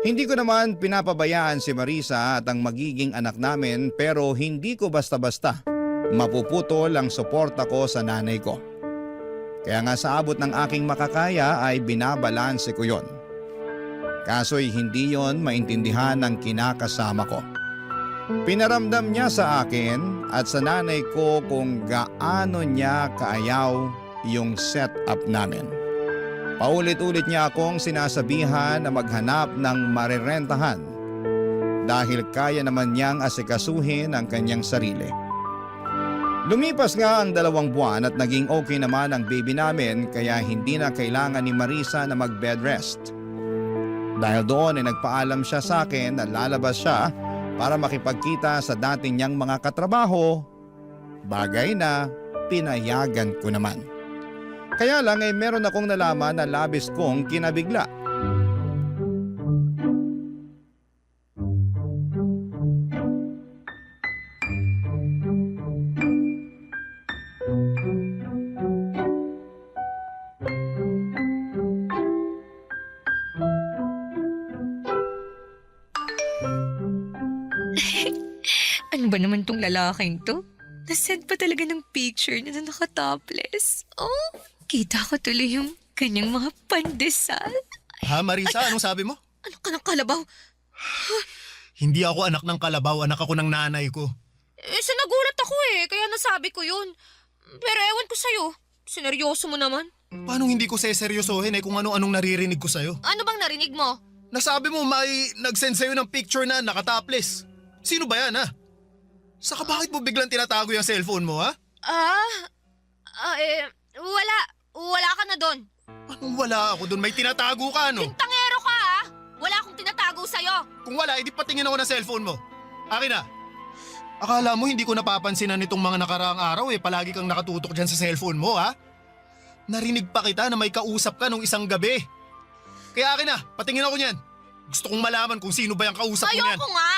Hindi ko naman pinapabayaan si Marisa at ang magiging anak namin pero hindi ko basta-basta mapuputol ang suporta ko sa nanay ko. Kaya nga sa abot ng aking makakaya ay binabalanse ko yon. Kaso'y hindi yon maintindihan ng kinakasama ko. Pinaramdam niya sa akin at sa nanay ko kung gaano niya kaayaw yung setup namin. Paulit-ulit niya akong sinasabihan na maghanap ng marirentahan dahil kaya naman niyang asikasuhin ang kanyang sarili. Lumipas nga ang 2 buwan at naging okay naman ang baby namin kaya hindi na kailangan ni Marisa na mag-bed rest. Dahil doon ay nagpaalam siya sa akin na lalabas siya para makipagkita sa dati niyang mga katrabaho, bagay na pinayagan ko naman. Kaya lang ay meron akong nalaman na labis kong kinabigla. Ano ba naman tong lalaking to? Nasend pa talaga ng picture niya na nakatopless. Oh, kita ko tuloy yung kanyang mga pandesal. Ha, Marisa, anong sabi mo? Ano ka ng kalabaw? Hindi ako anak ng kalabaw, anak ako ng nanay ko. Sinagulat ako kaya nasabi ko yun. Pero ewan ko sa'yo. Sineryoso mo naman. Paano hindi ko seseryosohin kung ano-anong naririnig ko sa'yo? Ano bang narinig mo? Nasabi mo may nag-send sa'yo ng picture na nakatopless. Sino ba yan, ha? Saka bakit mo biglang tinatago yung cellphone mo, ha? Wala. Wala ka na doon. Anong wala ako doon? May tinatago ka, no? Tangero ka, Wala akong tinatago sa'yo. Kung wala, edi patingin ako ng cellphone mo. Akin na. Akala mo hindi ko napapansinan nitong mga nakaraang araw palagi kang nakatutok dyan sa cellphone mo, ha? Narinig pa kita na may kausap ka nung isang gabi. Kaya akin na, patingin ako niyan. Gusto kong malaman kung sino ba yung kausap mo niyan. Ayoko nga.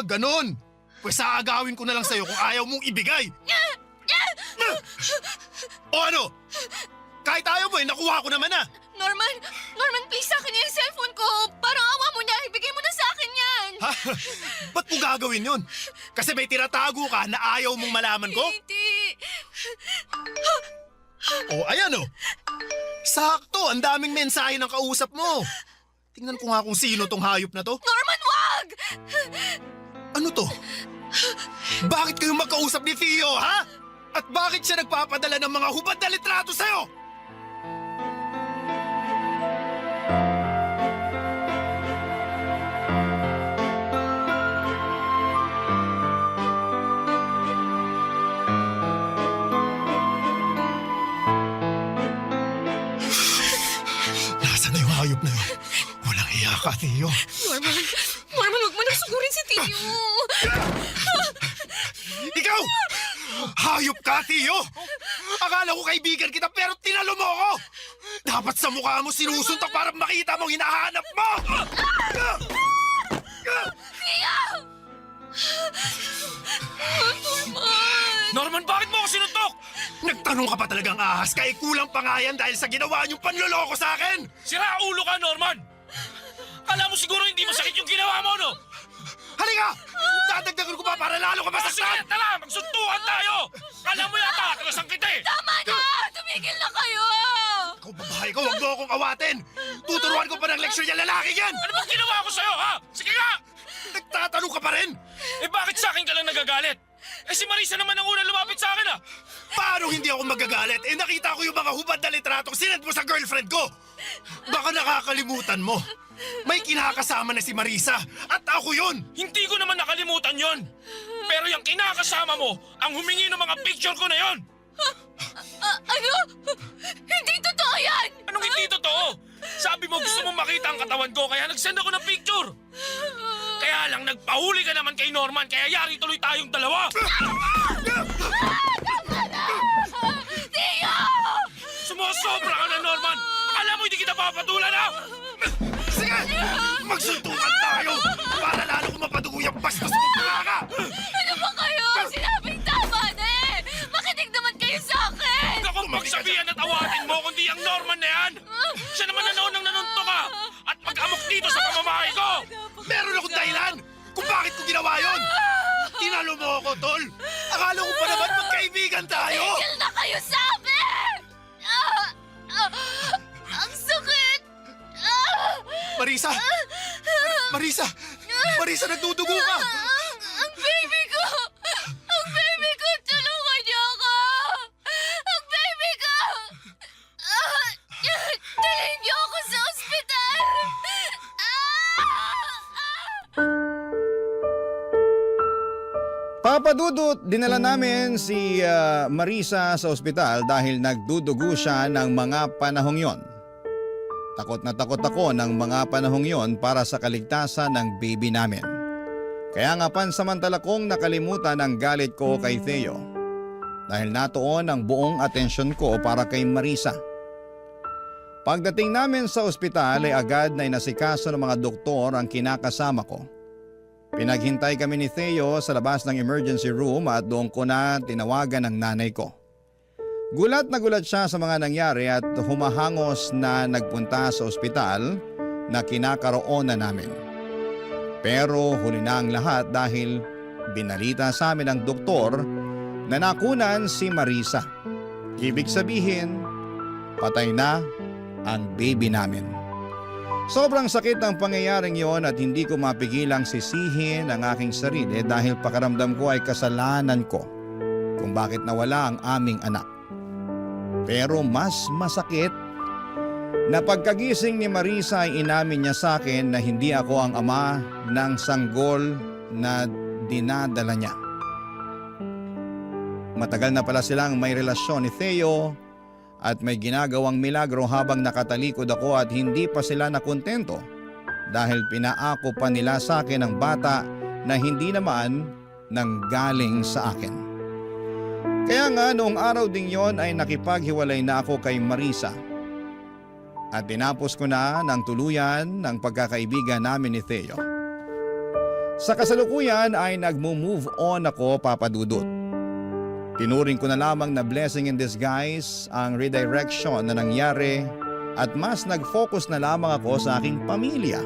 Ganon. Pues aagawin ko na lang sa'yo kung ayaw mong ibigay. O ano? Kahit ayaw mo nakuha ko naman na. Norman, please sa akin yung cellphone ko. Parang awa mo na, ibigay mo na sa akin yan. Ha? Ba't mo gagawin yun? Kasi may tinatago ka na ayaw mong malaman ko? Hindi. O ayan o. Sakto, ang daming mensahe ng kausap mo. Tingnan ko nga kung sino tong hayop na to. Norman, wag! Ano to? Bakit kayo magkausap ni Theo, ha? At bakit siya nagpapadala ng mga hubad na litrato sa'yo? Nasaan na yung hayop na yun? Walang iya ka, Theo. Norman, wag mo na sugurin si Tio. Ikaw! Hayop ka, Theo! Akala ko kaibigan kita pero tinalo mo ako! Dapat sa mukha mo sinusuntok para makita mong hinahanap mo! Norman, bakit mo ako sinuntok? Nagtanong ka pa talagang ahas kaya kulang pa nga yan dahil sa ginawa niyong panloloko sa akin! Sira ulo ka, Norman! Kala mo siguro hindi masakit yung ginawa mo, no? Halika! Dadagdagan ko pa para lalo ka Sige, masasaktan! tala! Magsuntukan tayo! Kala mo yata, kalasang kita eh! Tama na! Tumigil na kayo! Ikaw babae ka, huwag mo akong awatin! Tuturuan ko pa ng leksyon yung lalaki yan! Ano bang ginawa ko sa'yo, ha? Sige nga! Nagtatanong ka pa rin! Eh bakit sa akin ka lang nagagalit? Eh si Marisa naman ang unang lumapit sa akin, Paano hindi ako magagalit? Nakita ko yung mga hubad na litratong sinend mo sa girlfriend ko! Baka nakakalimutan mo. May kinakasama na si Marisa at ako yun! Hindi ko naman nakalimutan yon. Pero yung kinakasama mo, ang humingi ng mga picture ko na yon. Ano? Hindi totoo yan! Anong hindi totoo? Sabi mo gusto mo makita ang katawan ko kaya nag-send ako ng picture. Kaya lang nagpahuli ka naman kay Norman kaya yari tuloy tayong dalawa. Tio! Sumusobra ka na, Norman. Alam mo hindi kita papatulan, ha? Sige! Magsuntukan tayo! Para lalo ko mapadugo yung bastos mo ka! Ano ba kayo? Sinabing tama na Makinig naman kayo sa akin! Huwag akong magsabihan at awatin mo kundi ang Norman na yan. Siya naman na noon ang nanunto ka at mag-amok dito sa pamamahay ko. Meron akong dahilan kung bakit ko ginawa yon! Tinalo mo ako, tol! Akala ko pa naman magkaibigan tayo! Tigil na kayo sa akin! Ang sakit! Marisa! Marisa! Marisa, nagdudugo ka! Ang baby ko! Ang baby ko! Tulungan niyo ako! Ang baby ko! Dalhin niyo ako sa ospital! Papadudot, dinala namin si Marisa sa ospital dahil nagdudugo siya ng mga panahong yon. Takot na takot ako ng mga panahong yon para sa kaligtasan ng baby namin. Kaya nga pansamantala kong nakalimutan ang galit ko kay Theo dahil natuon ang buong atensyon ko para kay Marisa. Pagdating namin sa ospital ay agad na inasikaso ng mga doktor ang kinakasama ko. Pinaghintay kami ni Theo sa labas ng emergency room at doon ko na tinawagan ang nanay ko. Gulat na gulat siya sa mga nangyari at humahangos na nagpunta sa ospital na kinakaroon na namin. Pero huli na ang lahat dahil binalita sa amin ng doktor na nakunan si Marisa. Ibig sabihin, patay na ang baby namin. Sobrang sakit ang pangyayaring yon at hindi ko mapigilang sisihin ang aking sarili dahil pakaramdam ko ay kasalanan ko kung bakit nawala ang aming anak. Pero mas masakit na pagkagising ni Marisa ay inamin niya sa akin na hindi ako ang ama ng sanggol na dinadala niya. Matagal na pala silang may relasyon ni Theo at may ginagawang milagro habang nakatalikod ako at hindi pa sila nakontento dahil pinaako pa nila sa akin ang bata na hindi naman nanggaling sa akin. Kaya nga noong araw ding yon ay nakipaghiwalay na ako kay Marisa at tinapos ko na ng tuluyan ng pagkakaibigan namin ni Theo. Sa kasalukuyan ay nagmo-move on ako, Papa Dudut. Tinuring ko na lamang na blessing in disguise ang redirection na nangyari at mas nag-focus na lamang ako sa aking pamilya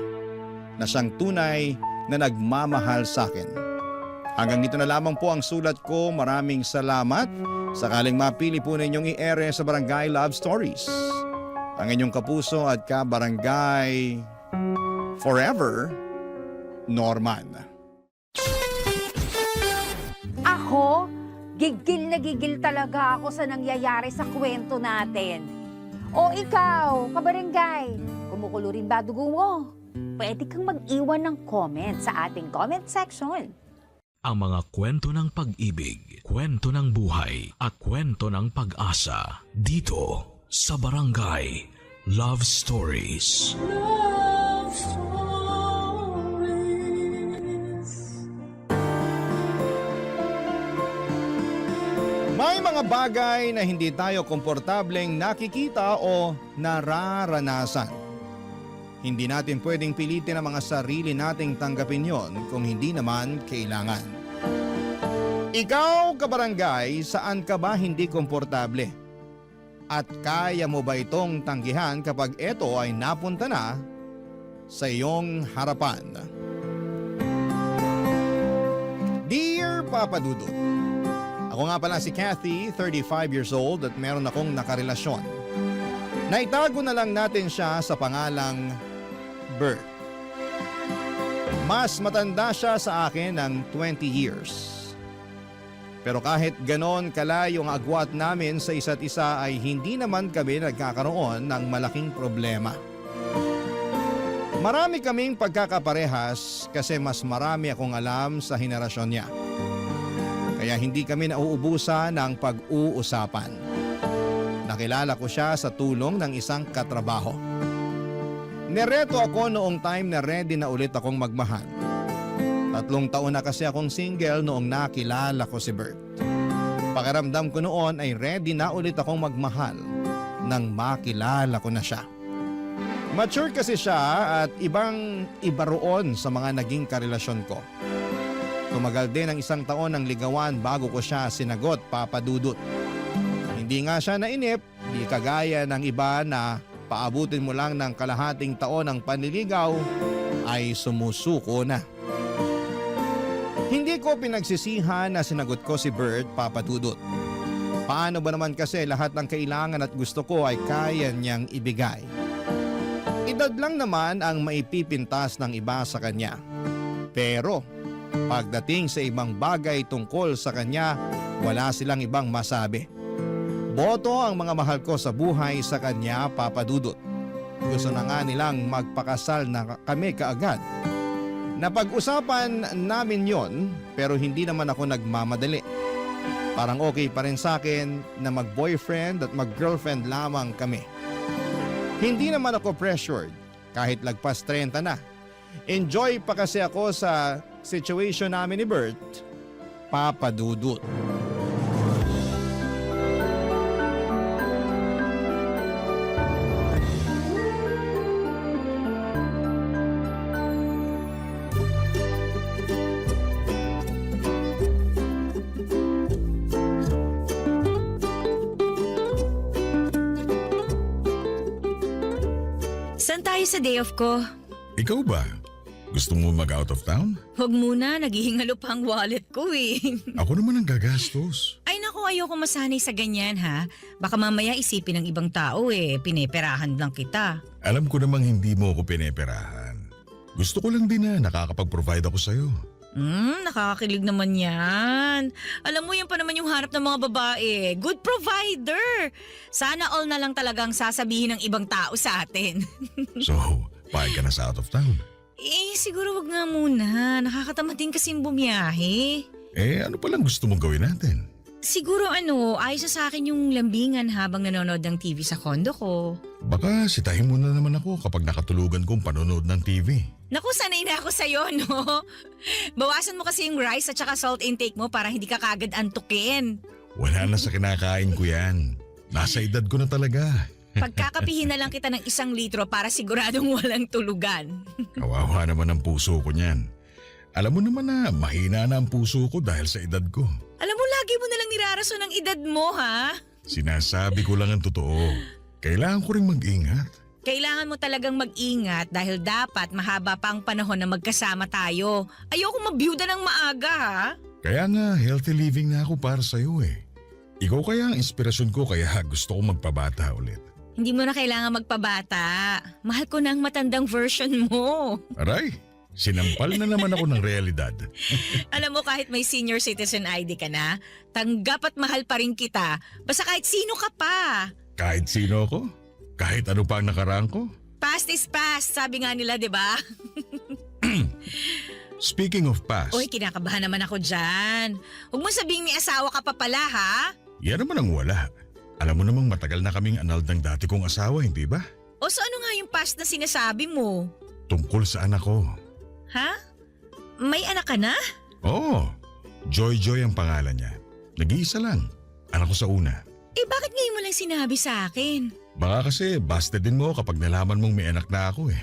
na siyang tunay na nagmamahal sa akin. Hanggang dito na lamang po ang sulat ko. Maraming salamat. Sakaling mapili po ninyong i-ere sa Barangay Love Stories. Ang inyong kapuso at kabarangay forever, Norman. Ako? Gigil na gigil talaga ako sa nangyayari sa kwento natin. O ikaw, kabarangay, kumukulo rin ba dugo mo? Pwede kang mag-iwan ng comment sa ating comment section. Ang mga kwento ng pag-ibig, kwento ng buhay at kwento ng pag-asa dito sa Barangay Love Stories. Love Stories. May mga bagay na hindi tayo komportableng nakikita o nararanasan. Hindi natin pwedeng pilitin ang mga sarili nating tanggapin yon kung hindi naman kailangan. Ikaw, kabarangay, saan ka ba hindi komportable? At kaya mo ba itong tanggihan kapag ito ay napunta na sa iyong harapan? Dear Papa Dudut, ako nga pala si Kathy, 35 years old at meron akong nakarelasyon. Naitago na lang natin siya sa pangalang Bert. Mas matanda siya sa akin ng 20 years. Pero kahit ganon kalayo ang agwat namin sa isa't isa ay hindi naman kami nagkakaroon ng malaking problema. Marami kaming pagkakaparehas kasi mas marami akong alam sa henerasyon niya. Kaya hindi kami nauubusan ng pag-uusapan. Nakilala ko siya sa tulong ng isang katrabaho. Nereto ako noong time na ready na ulit akong magmahal. 3 taon na kasi akong single noong nakilala ko si Bert. Pakiramdam ko noon ay ready na ulit akong magmahal nang makilala ko na siya. Mature kasi siya at iba roon sa mga naging karelasyon ko. Tumagal din ang 1 taon ng ligawan bago ko siya sinagot, Papa Dudut. Hindi nga siya nainip, di kagaya ng iba na paabutin mo lang ng kalahating taon ng panliligaw ay sumusuko na. Hindi ko pinagsisihan na sinagot ko si Bert, Papa Dudut. Paano ba naman kasi lahat ng kailangan at gusto ko ay kaya niyang ibigay? Edad lang naman ang maipipintas ng iba sa kanya. Pero pagdating sa ibang bagay tungkol sa kanya, wala silang ibang masabi. Boto ang mga mahal ko sa buhay sa kanya, Papa Dudut. Gusto na nga nilang magpakasal na kami kaagad. Napag-usapan namin yon pero hindi naman ako nagmamadali. Parang okay pa rin sa akin na mag-boyfriend at mag-girlfriend lamang kami. Hindi naman ako pressured kahit lagpas 30 na. Enjoy pa kasi ako sa situation namin ni Bert, Papa Dudut. Saan tayo sa day off ko? Ikaw ba? Gusto mo mag-out of town? Huwag muna, naghihingalo pa ang wallet ko eh. Ako naman ang gagastos. Ay naku, ayoko masanay sa ganyan ha. Baka mamaya isipin ng ibang tao eh, pineperahan lang kita. Alam ko namang hindi mo ako pineperahan. Gusto ko lang din na nakakapag-provide ako sa'yo. Nakakakilig naman yan. Alam mo, yan pa naman yung harap ng mga babae. Good provider. Sana all na lang talagang sasabihin ng ibang tao sa atin. So, payag ka na sa out of town. Siguro wag nga muna. Nakakatamad din kasing bumiyahe. Ano palang gusto mong gawin natin? Siguro ayos na sa akin yung lambingan habang nanonood ng TV sa kondo ko. Baka sitahin mo na naman ako kapag nakatulugan kong panonood ng TV. Naku, sanay na ako sa'yo, no? Bawasan mo kasi yung rice at saka salt intake mo para hindi ka kagad antukin. Wala na sa kinakain ko yan. Nasa edad ko na talaga. Pagkakapihin na lang kita ng 1 litro para siguradong walang tulugan. Kawawa naman ang puso ko niyan. Alam mo naman na mahina na ang puso ko dahil sa edad ko. Alam mo, lagi mo nalang nirarason ang edad mo, ha? Sinasabi ko lang ang totoo. Kailangan ko rin mag-ingat. Kailangan mo talagang mag-ingat dahil dapat mahaba pa ang panahon na magkasama tayo. Ayoko mabiyuda ng maaga, ha? Kaya nga, healthy living na ako para sa'yo eh. Ikaw kaya ang inspirasyon ko kaya gusto ko magpabata ulit. Hindi mo na kailangan magpabata. Mahal ko na ang matandang version mo. Aray, sinampal na naman ako ng realidad. Alam mo, kahit may senior citizen ID ka na, tanggap at mahal pa rin kita. Basta kahit sino ka pa. Kahit sino ako? Kahit ano pa ang nakaraan ko? Past is past, sabi nga nila, di ba? Speaking of past, Uy, kinakabahan naman ako dyan. Huwag mo sabihing may asawa ka pa pala, ha? yan naman ang wala. Alam mo namang matagal na kaming annulled ng dati kong asawa, hindi ba? O so ano nga yung past na sinasabi mo? Tungkol sa anak ko. Ha? May anak ka na? Oo, Joy Joy ang pangalan niya. Nag-iisa lang. Anak ko sa una. Bakit ngayon mo lang sinabi sa akin? Baka kasi busted din mo kapag nalaman mong may anak na ako eh.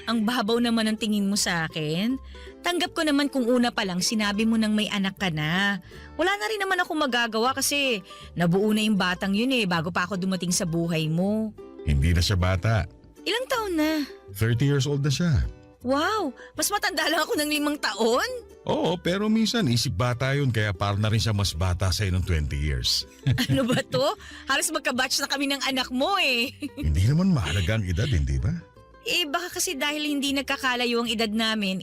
Ang babaw naman ang tingin mo sa akin. Tanggap ko naman kung una pa lang sinabi mo nang may anak ka na. Wala na rin naman ako magagawa kasi nabuo na yung batang yun bago pa ako dumating sa buhay mo. Hindi na siya bata. Ilang taon na? 30 years old na siya. Wow, mas matanda lang ako ng 5 taon. Oo, pero minsan isip bata yun kaya parang na rin siya mas bata sa'yo ng 20 years. Ano ba to? Halos magkabatch na kami ng anak mo Hindi naman mahalaga ang edad, hindi ba? Baka kasi dahil hindi nagkakalayo ang edad namin,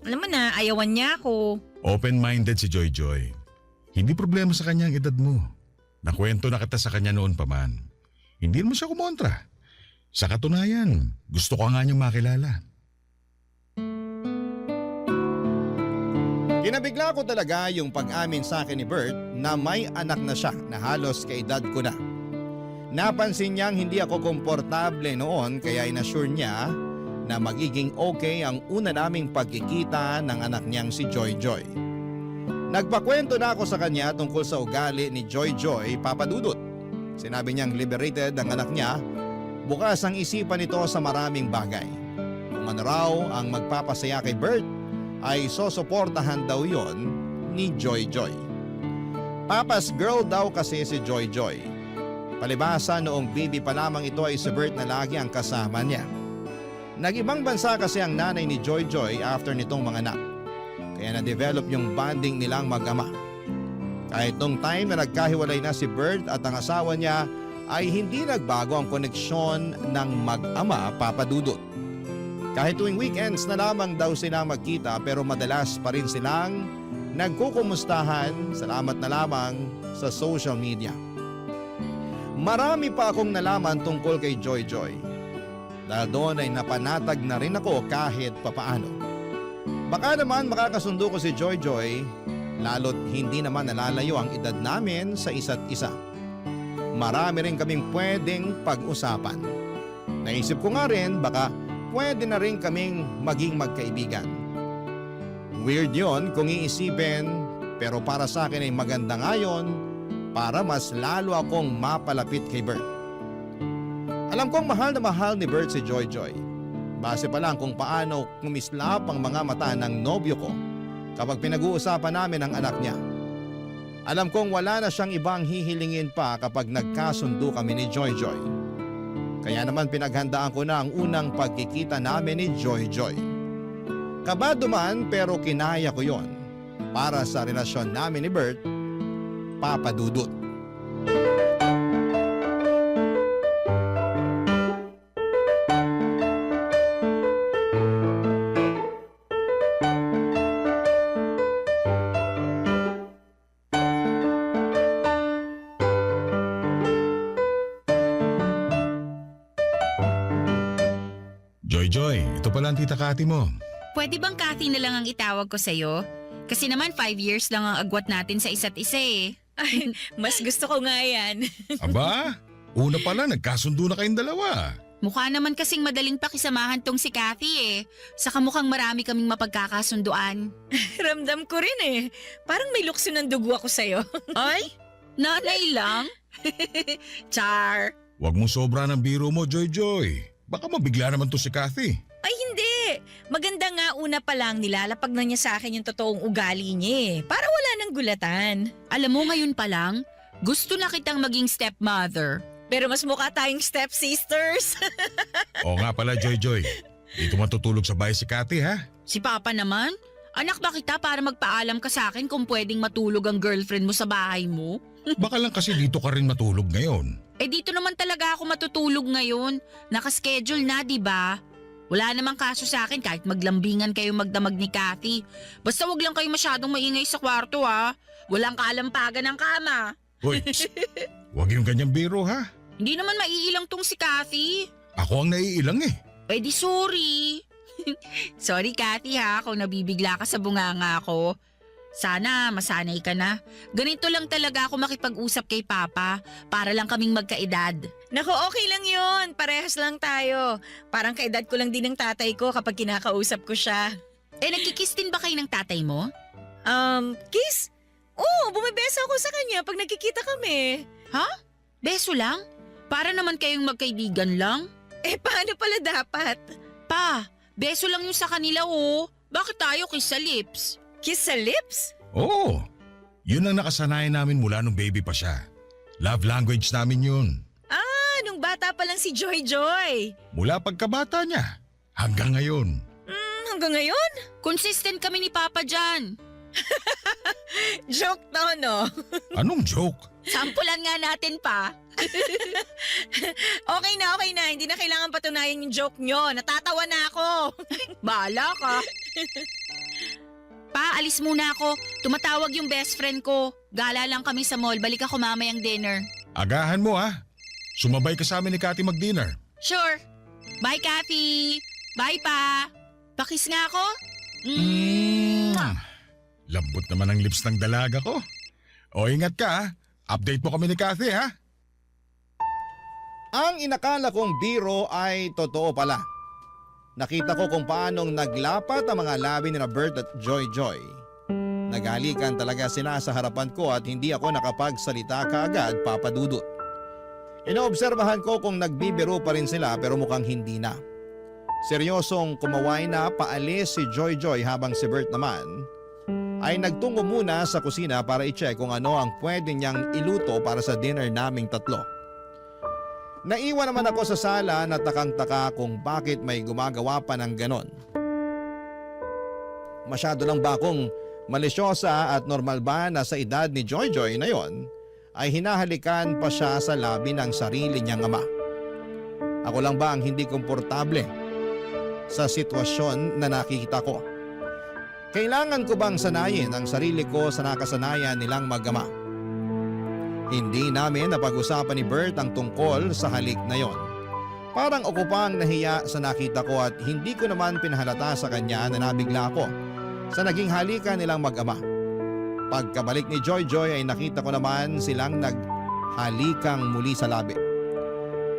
alam mo na, ayawan niya ako. Open-minded si Joy Joy. Hindi problema sa kanya ang edad mo. Nakwento na kita sa kanya noon pa man. Hindi mo siya kumontra. Sa katunayan, gusto ko nga niyang makilala. Kinabigla ko talaga yung pag-amin sa akin ni Bert na may anak na siya na halos kaedad ko na. Napansin niyang hindi ako komportable noon kaya inassure niya na magiging okay ang una naming pagkikita ng anak niyang si Joy Joy. Nagpakwento na ako sa kanya tungkol sa ugali ni Joy Joy, Papa Dudut. Sinabi niyang liberated ang anak niya, bukas ang isipan nito sa maraming bagay. Kung ano raw ang magpapasaya kay Bert, ay sosuportahan daw yon ni Joy Joy. Papa's girl daw kasi si Joy Joy. Palibasa noong baby pa lamang ito ay si Bert na lagi ang kasama niya. Nag-ibang bansa kasi ang nanay ni Joy Joy after nitong mga anak. Kaya na-develop yung bonding nilang mag-ama. Kahit nung time na nagkahiwalay na si Bert at ang asawa niya ay hindi nagbago ang koneksyon ng mag-ama, Papa Dudut. Kahit tuwing weekends na lamang daw sila magkita pero madalas pa rin silang nagkukumustahan, salamat na lamang sa social media. Marami pa akong nalaman tungkol kay Joy Joy. Dahil doon ay napanatag na rin ako kahit papaano. Baka naman makakasundo ko si Joy Joy, lalo't hindi naman nalalayo ang edad namin sa isa't isa. Marami rin kaming pwedeng pag-usapan. Naisip ko nga rin baka pwede na rin kaming maging magkaibigan. Weird yon kung iisipin, pero para sa akin ay maganda nga yun para mas lalo akong mapalapit kay Bert. Alam kong mahal na mahal ni Bert si Joy Joy. Base pa lang kung paano kumislap ang mga mata ng nobyo ko kapag pinag-uusapan namin ang anak niya. Alam kong wala na siyang ibang hihilingin pa kapag nagkasundo kami ni Joy Joy. Kaya naman pinaghandaan ko na ang unang pagkikita namin ni Joy Joy. Kabado man pero kinaya ko yon para sa relasyon namin ni Bert, Papa Dudut. Joy Joy, ito pala ang tita Kati mo. Pwede bang Kathy na lang ang itawag ko sa'yo? Kasi naman 5 years lang ang agwat natin sa isa't isa eh. Ay, mas gusto ko nga yan. Aba, una pa lang nagkasundo na kayong dalawa. Mukha naman kasing madaling pakisamahan tong si Kathy eh. Saka mukhang marami kaming mapagkakasunduan. Ramdam ko rin eh. Parang may lukso ng dugo ako sa'yo. Ay, nanay lang? Char. Huwag mong sobra ng biro mo, Joy Joy. Baka mabigla naman to si Kathy. Ay hindi. Maganda nga una pa lang nilalapag na niya sa akin yung totoong ugali niya eh. Para wala nang gulatan. Alam mo ngayon pa lang, gusto na kitang maging stepmother. Pero mas mukha tayong stepsisters. Oo nga pala, Joy Joy. Dito matutulog sa bahay si Kathy, ha? Si Papa naman, anak ba kita para magpaalam ka sa akin kung pwedeng matulog ang girlfriend mo sa bahay mo? Baka lang kasi dito ka rin matulog ngayon. Eh dito naman talaga ako matutulog ngayon. Nakaschedule na, di ba? Wala namang kaso sa akin kahit maglambingan kayo magdamag ni Kathy. Basta wag lang kayo masyadong maingay sa kwarto ha. Walang kalampagan ng kama. Hoy, huwag yung ganyang biro, ha? Hindi naman maiilang tong si Kathy. Ako ang naiilang eh. Eh di sorry. Sorry Kathy ha kung nabibigla ka sa bunganga ko. Sana masanay ka na. Ganito lang talaga ako makipag-usap kay Papa para lang kaming magkaedad. Nako, okay lang yun. Parehas lang tayo. Parang kaedad ko lang din ng tatay ko kapag kinakausap ko siya. Eh, nagkikiss din ba kayo ng tatay mo? Kiss? Oo, bumibeso ako sa kanya pag nagkikita kami. Ha? Beso lang? Para naman kayong magkaibigan lang? Eh, paano pala dapat? Pa, beso lang yung sa kanila oh. Bakit tayo kiss sa lips? Kiss sa lips? Oo. Yun ang nakasanayan namin mula nung baby pa siya. Love language namin yun. Ah, nung bata pa lang si Joy Joy. Mula pagkabata niya hanggang ngayon. Hanggang ngayon? Consistent kami ni Papa dyan. Joke to, no? Anong joke? Sampulan nga natin pa. Okay na. Hindi na kailangan patunayan yung joke nyo. Natatawa na ako. Bahala ka. Pa, alis muna ako. Tumatawag yung best friend ko. Gala lang kami sa mall. Balik ako mamayang dinner. Agahan mo, ha? Sumabay ka sa amin ni Kathy mag-dinner. Sure. Bye, Kathy. Bye, Pa. Pakis nga ako. Lambot naman ang lips ng dalaga ko. O ingat ka, ha? Update mo kami ni Kathy, ha? Ang inakala kong biro ay totoo pala. Nakita ko kung paanong naglapat ang mga labi ni Bert at Joy Joy. Naghalikan talaga sila sa harapan ko at hindi ako nakapagsalita kaagad, Papa Dudut. Inoobserbahan ko kung nagbibiro pa rin sila pero mukhang hindi na. Seryosong kumaway na paalis si Joy Joy habang si Bert naman ay nagtungo muna sa kusina para i-check kung ano ang pwede niyang iluto para sa dinner naming tatlo. Naiwan naman ako sa sala na takang-taka kung bakit may gumagawa pa ng ganon. Masyado lang ba akong malisyosa at normal ba na sa edad ni Joy Joy na yon ay hinahalikan pa siya sa labi ng sarili niyang ama? Ako lang ba ang hindi komportable sa sitwasyon na nakikita ko? Kailangan ko bang sanayin ang sarili ko sa nakasanayan nilang mag-ama? Hindi namin napag-usapan ni Bert ang tungkol sa halik na yon. Parang ako pang nahiya sa nakita ko at hindi ko naman pinahalata sa kanya na nabigla ako sa naging halikan nilang mag-ama. Pagkabalik ni Joy Joy ay nakita ko naman silang naghalikang muli sa labi.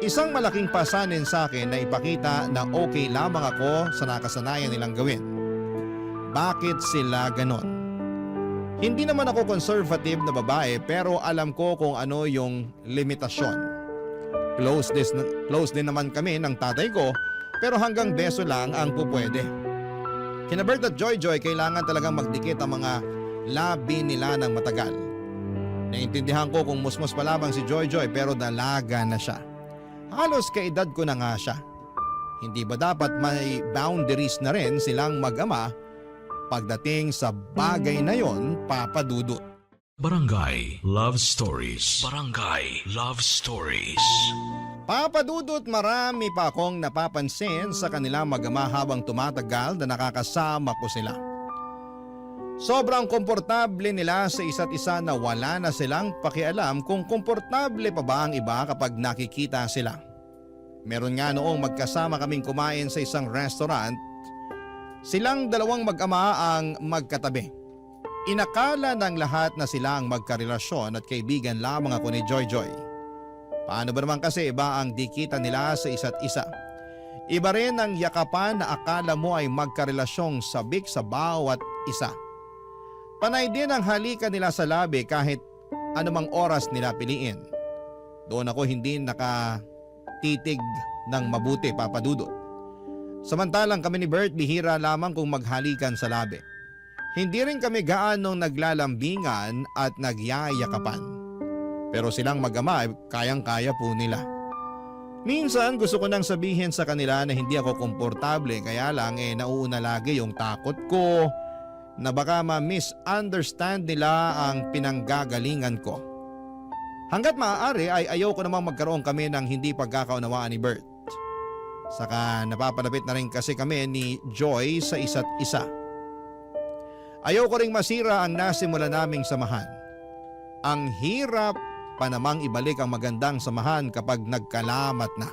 Isang malaking pasanin sa akin na ipakita na okay lamang ako sa nakasanayan nilang gawin. Bakit sila ganon? Hindi naman ako conservative na babae pero alam ko kung ano yung limitasyon. Close din naman kami ng tatay ko pero hanggang beso lang ang pupwede. Kina Bert at Joy Joy kailangan talagang magdikit ang mga labi nila ng matagal. Naintindihan ko kung musmos pa lamang si Joy Joy pero dalaga na siya. Halos kaedad ko na nga siya. Hindi ba dapat may boundaries na rin silang mag-ama pagdating sa bagay na yon, Papa Dudut? Barangay Love Stories. Barangay Love Stories. Papa Dudut, marami pa akong napapansin sa kanila mag-ama habang tumatagal na nakakasama ko sila. Sobrang komportable nila sa isa't isa na wala na silang pakialam kung komportable pa ba ang iba kapag nakikita sila. Meron nga noong magkasama kaming kumain sa isang restaurant, silang dalawang mag-ama ang magkatabi. Inakala ng lahat na sila ang magkarelasyon at kaibigan lamang ako ni Joy Joy. Paano ba naman kasi iba ang dikita nila sa isa't isa? Iba rin ang yakapan na akala mo ay magkarelasyong sabik sa bawat isa. Panay din ang halikan nila sa labi kahit anumang oras nila piliin. Doon ako hindi nakatitig ng mabuti, Papa Dudut. Samantalang kami ni Bert bihira lamang kung maghalikan sa labi. Hindi rin kami gaanong naglalambingan at nagyayakapan. Pero silang mag-ama ay kayang-kaya po nila. Minsan gusto ko nang sabihin sa kanila na hindi ako komportable kaya lang nauuna lagi yung takot ko na baka ma-misunderstand nila ang pinanggagalingan ko. Hanggat maaari ay ayaw ko namang magkaroon kami ng hindi pagkakaunawaan ni Bert. Saka napapalapit na rin kasi kami ni Joy sa isa't isa. Ayaw ko ring masira ang nasimula naming samahan. Ang hirap pa namang ibalik ang magandang samahan kapag nagkalamat na.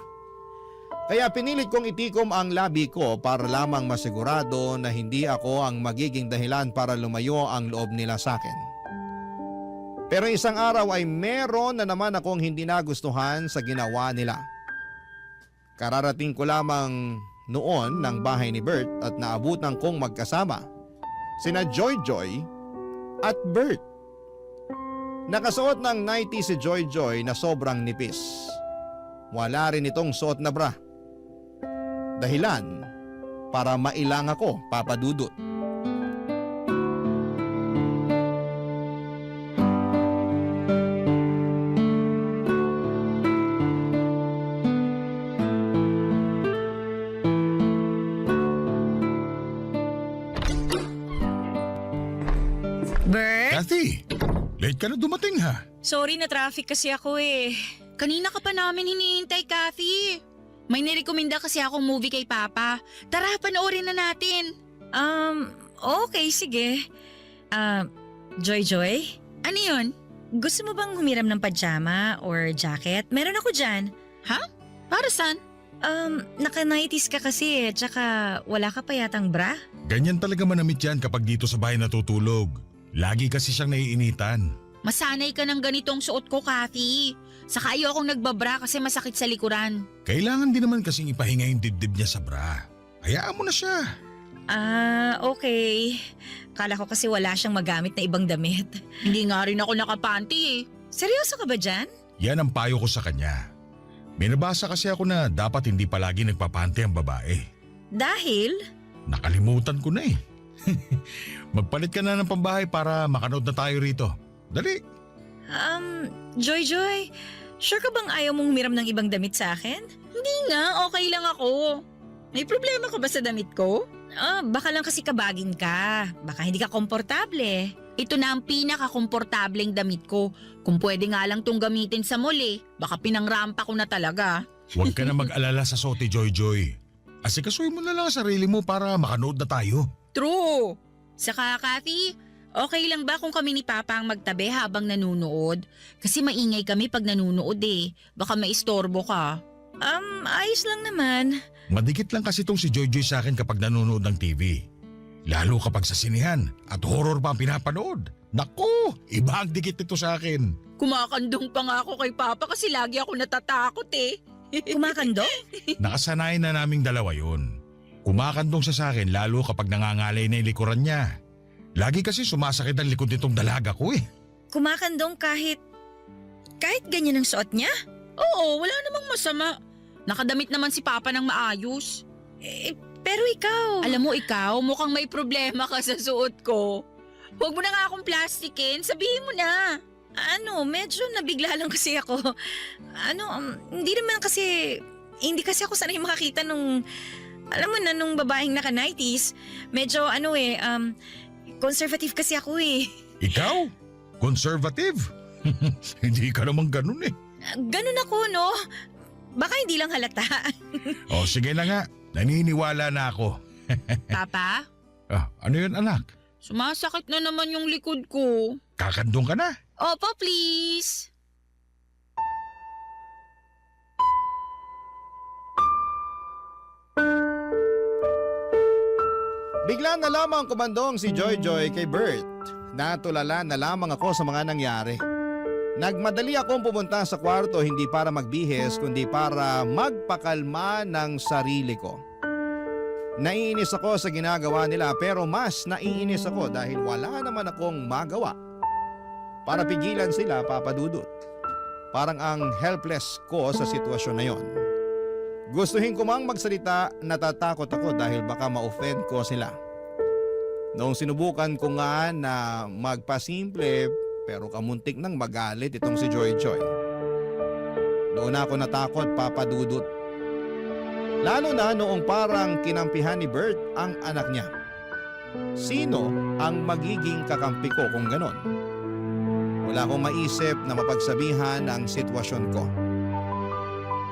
Kaya pinilit kong itikom ang labi ko para lamang masigurado na hindi ako ang magiging dahilan para lumayo ang loob nila sa akin. Pero isang araw ay meron na naman akong hindi nagustuhan sa ginawa nila. Kararating ko lamang noon ng bahay ni Bert at naabutan kong magkasama sina Joy Joy at Bert. Nakasuot ng nightie si Joy Joy na sobrang nipis. Wala rin itong suot na bra. Dahilan para mailang ako, Papa Dudut. Bert? Kathy, late ka na dumating ha. Sorry na traffic kasi ako eh. Kanina ka pa namin hinihintay, Kathy. May nirekomenda kasi akong movie kay Papa. Tara, panoorin na natin. Okay, sige. Joy Joy? Ano yun? Gusto mo bang humiram ng pajama or jacket? Meron ako dyan. Ha? Para saan? Naka-nighties ka kasi tsaka wala ka pa yatang bra. Ganyan talaga manamit yan kapag dito sa bahay natutulog. Lagi kasi siyang naiinitan. Masanay ka ng ganitong suot ko, Kathy. Saka ayaw akong nagbabra kasi masakit sa likuran. Kailangan din naman kasing ipahinga yung dibdib niya sa bra. Hayaan mo na siya. Okay. Kala ko kasi wala siyang magamit na ibang damit. Hindi nga rin ako nakapanty eh. Seryoso ka ba dyan? Yan ang payo ko sa kanya. May nabasa kasi ako na dapat hindi palagi nagpapante ang babae. Dahil? Nakalimutan ko na eh. Magpalit ka na ng pambahay para makanood na tayo rito. Dali. Joy Joy, sure ka bang ayaw mong humiram ng ibang damit sa akin? Hindi nga, okay lang ako. May problema ka ba sa damit ko? Baka lang kasi kabagin ka. Baka hindi ka komportable. Ito na ang pinaka-komportableng damit ko. Kung pwede nga lang tong gamitin sa mall eh. Baka pinangrampa ko na talaga. Huwag ka na mag-alala sa sote, Joy Joy. Asikasuhin mo na lang ang sarili mo para makanood na tayo. True. Saka Kathy, okay lang ba kung kami ni Papa ang magtabi habang nanunood? Kasi maingay kami pag nanunood eh. Baka maistorbo ka. Ayos lang naman. Madikit lang kasi itong si Joy Joy sa akin kapag nanonood ng TV. Lalo kapag sa sinihan at horror pa ang pinapanood. Naku, iba ang dikit nito sa akin. Kumakandong pa nga ako kay Papa kasi lagi ako natatakot eh. Kumakando? Nakasanayan na naming dalawa yun. Kumakandong siya sa akin lalo kapag nangangalay na yung likuran niya. Lagi kasi sumasakit ang likod nitong dalaga ko eh. Kumakandong kahit ganyan ang suot niya? Oo, wala namang masama. Nakadamit naman si Papa ng maayos. Pero ikaw… Alam mo ikaw, mukhang may problema ka sa suot ko. Huwag mo na nga akong plastikin, sabihin mo na. Medyo nabigla lang kasi ako. Hindi kasi ako sanay makakita nung, alam mo na, nung babaeng naka-90s. Medyo conservative kasi ako eh. Ikaw? Conservative? Hindi ka naman ganun eh. Ganun ako, no? Baka hindi lang halata. O sige na nga, naniniwala na ako. Papa? Ano yun anak? Sumasakit na naman yung likod ko. Kakandong ka na? Opo, please. Bigla na lamang kumandong si Joy kay Bert. Natulala na lamang ako sa mga nangyari. Nagmadali akong pumunta sa kwarto hindi para magbihis kundi para magpakalma ng sarili ko. Naiinis ako sa ginagawa nila pero mas naiinis ako dahil wala naman akong magawa para pigilan sila, Papa Dudut. Parang ang helpless ko sa sitwasyon na yon. Gustuhin ko mang magsalita, natatakot ako dahil baka ma-offend ko sila. Noong sinubukan ko nga na magpasimple pero kamuntik nang magalit itong si Joy. Noon ako natakot, Papa Dudut. Lalo na noong parang kinampihan ni Bert ang anak niya. Sino ang magiging kakampi ko kung ganon? Wala akong maisip na mapagsabihan ang sitwasyon ko.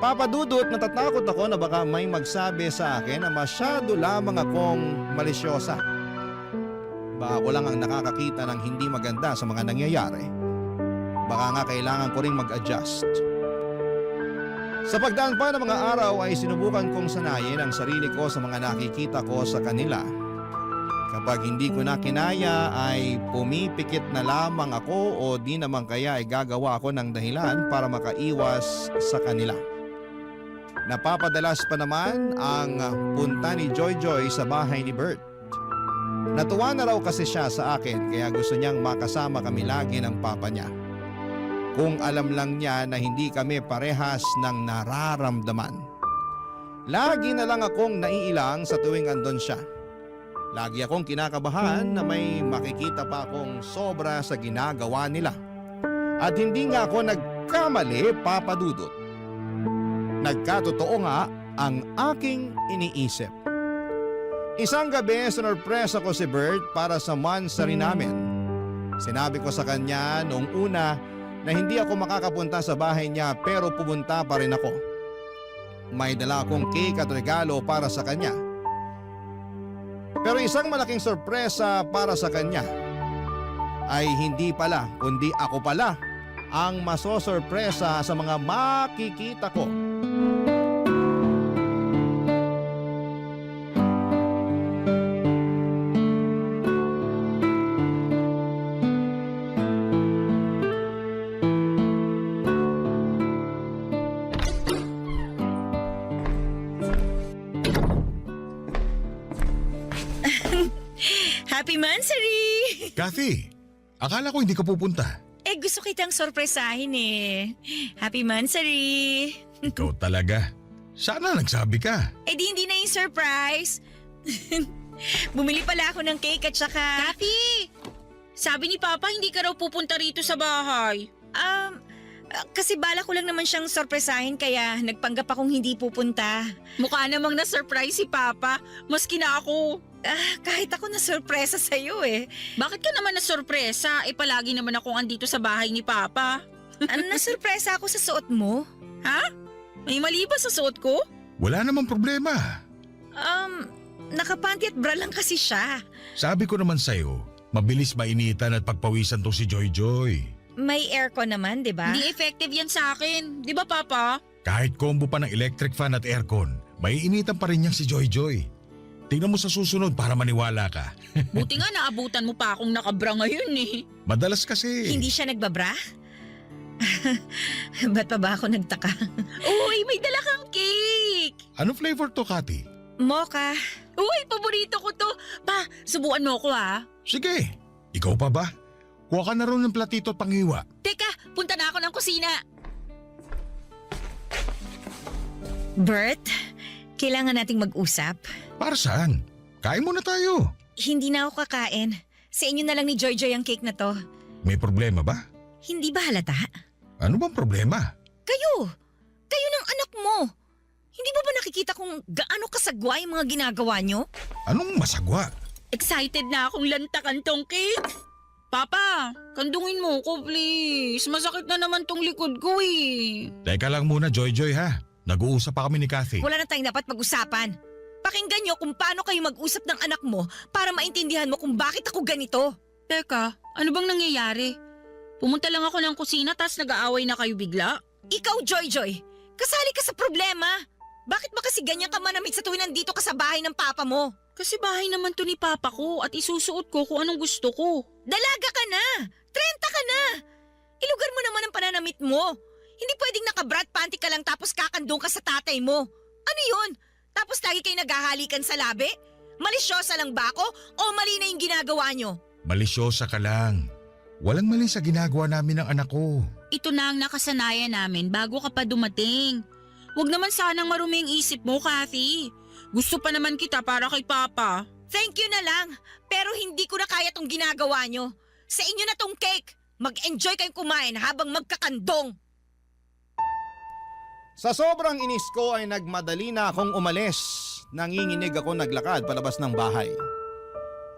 Papa Dudut, natatakot ako na baka may magsabi sa akin na masyado lamang akong malisyosa. Baka ako lang ang nakakakita ng hindi maganda sa mga nangyayari. Baka nga kailangan ko ring mag-adjust. Sa pagdaan pa ng mga araw ay sinubukan kong sanayin ang sarili ko sa mga nakikita ko sa kanila. Kapag hindi ko na kinaya ay pumipikit na lamang ako o di naman kaya ay gagawa ako ng dahilan para makaiwas sa kanila. Napapadalas pa naman ang punta ni Joy sa bahay ni Bert. Natuwa na raw kasi siya sa akin kaya gusto niyang makasama kami lagi ng papa niya. Kung alam lang niya na hindi kami parehas ng nararamdaman. Lagi na lang akong naiilang sa tuwing andon siya. Lagi akong kinakabahan na may makikita pa akong sobra sa ginagawa nila. At hindi nga ako nagkamali, Papa Dudut. Nagkatotoo nga ang aking iniisip. Isang gabi, sinurpresa ko si Bert para sa monthsary namin. Sinabi ko sa kanya noong una na hindi ako makakapunta sa bahay niya pero pupunta pa rin ako. May dala akong cake at regalo para sa kanya. Pero isang malaking sorpresa para sa kanya ay hindi pala kundi ako pala ang masosorpresa sa mga makikita ko. Happy Monthsary! Kathy, akala ko hindi ka pupunta. Gusto kitang sorpresahin eh. Happy Monthsary! Ikaw talaga. Sana nagsabi ka. Di hindi na yung surprise. Bumili pala ako ng cake at saka... Kathy! Sabi ni Papa hindi ka raw pupunta rito sa bahay. Kasi bala ko lang naman siyang sorpresahin kaya nagpanggap akong hindi pupunta. Mukha namang na-surprise si Papa, maski na ako. Kahit ako na-sorpresa sa'yo eh. Bakit ka naman na-sorpresa? Palagi naman akong andito sa bahay ni Papa. Na-sorpresa ako sa suot mo. Ha? May mali ba sa suot ko? Wala namang problema. Nakapanty at bra lang kasi siya. Sabi ko naman sa'yo, mabilis mainitan at pagpawisan to si Joy. May aircon naman, di ba? Hindi effective yan sa akin. Di ba, Papa? Kahit combo pa ng electric fan at aircon, may initan pa rin niyang si Joy. Tingnan mo sa susunod para maniwala ka. Buti nga naabutan mo pa akong nakabra ngayon eh. Madalas kasi. Hindi siya nagbabra? Ba't pa ba ako nagtaka? Uy, may dala kang cake! Ano flavor to, Kathy? Mocha. Uy, paborito ko to. Pa, subukan mo ko ha. Sige, ikaw pa ba? Kuha ka na rin ng platito at pangiwa. Teka, punta na ako ng kusina. Bert, kailangan nating mag-usap. Para saan? Kain muna tayo. Hindi na ako kakain. Sa inyo na lang ni Joy ang cake na to. May problema ba? Hindi ba halata? Ano bang problema? Kayo ng anak mo. Hindi mo ba nakikita kung gaano kasagwa yung mga ginagawa nyo? Anong masagwa? Excited na akong lantakan tong cake. Papa, kandungin mo ko please. Masakit na naman tong likod ko eh. Teka lang muna, Joy ha. Nag-uusap pa kami ni Kathy. Wala na tayong dapat pag-usapan. Pakinggan nyo kung paano kayo mag-usap ng anak mo para maintindihan mo kung bakit ako ganito. Teka, ano bang nangyayari? Pumunta lang ako ng kusina tas nag-aaway na kayo bigla? Ikaw, Joy, kasali ka sa problema. Bakit ba kasi ganyan ka manamit sa tuwing nandito ka sa bahay ng papa mo? Kasi bahay naman to ni papa ko at isusuot ko kung anong gusto ko. Dalaga ka na! 30 ka na! Ilugar mo naman ang pananamit mo. Hindi pwedeng naka-brat panty ka lang tapos kakandong ka sa tatay mo. Ano yun? Tapos lagi kayo naghahalikan sa labi? Malisyosa lang ba ako o mali na yung ginagawa nyo? Malisyosa ka lang. Walang mali sa ginagawa namin ng anak ko. Ito na ang nakasanayan namin bago ka pa dumating. Huwag naman sanang marumi ang isip mo, Kathy. Gusto pa naman kita para kay Papa. Thank you na lang, pero hindi ko na kaya tong ginagawa nyo. Sa inyo na tong cake. Mag-enjoy kayong kumain habang magkakandong. Sa sobrang inis ko ay nagmadali na akong umalis. Nanginginig ako naglakad palabas ng bahay.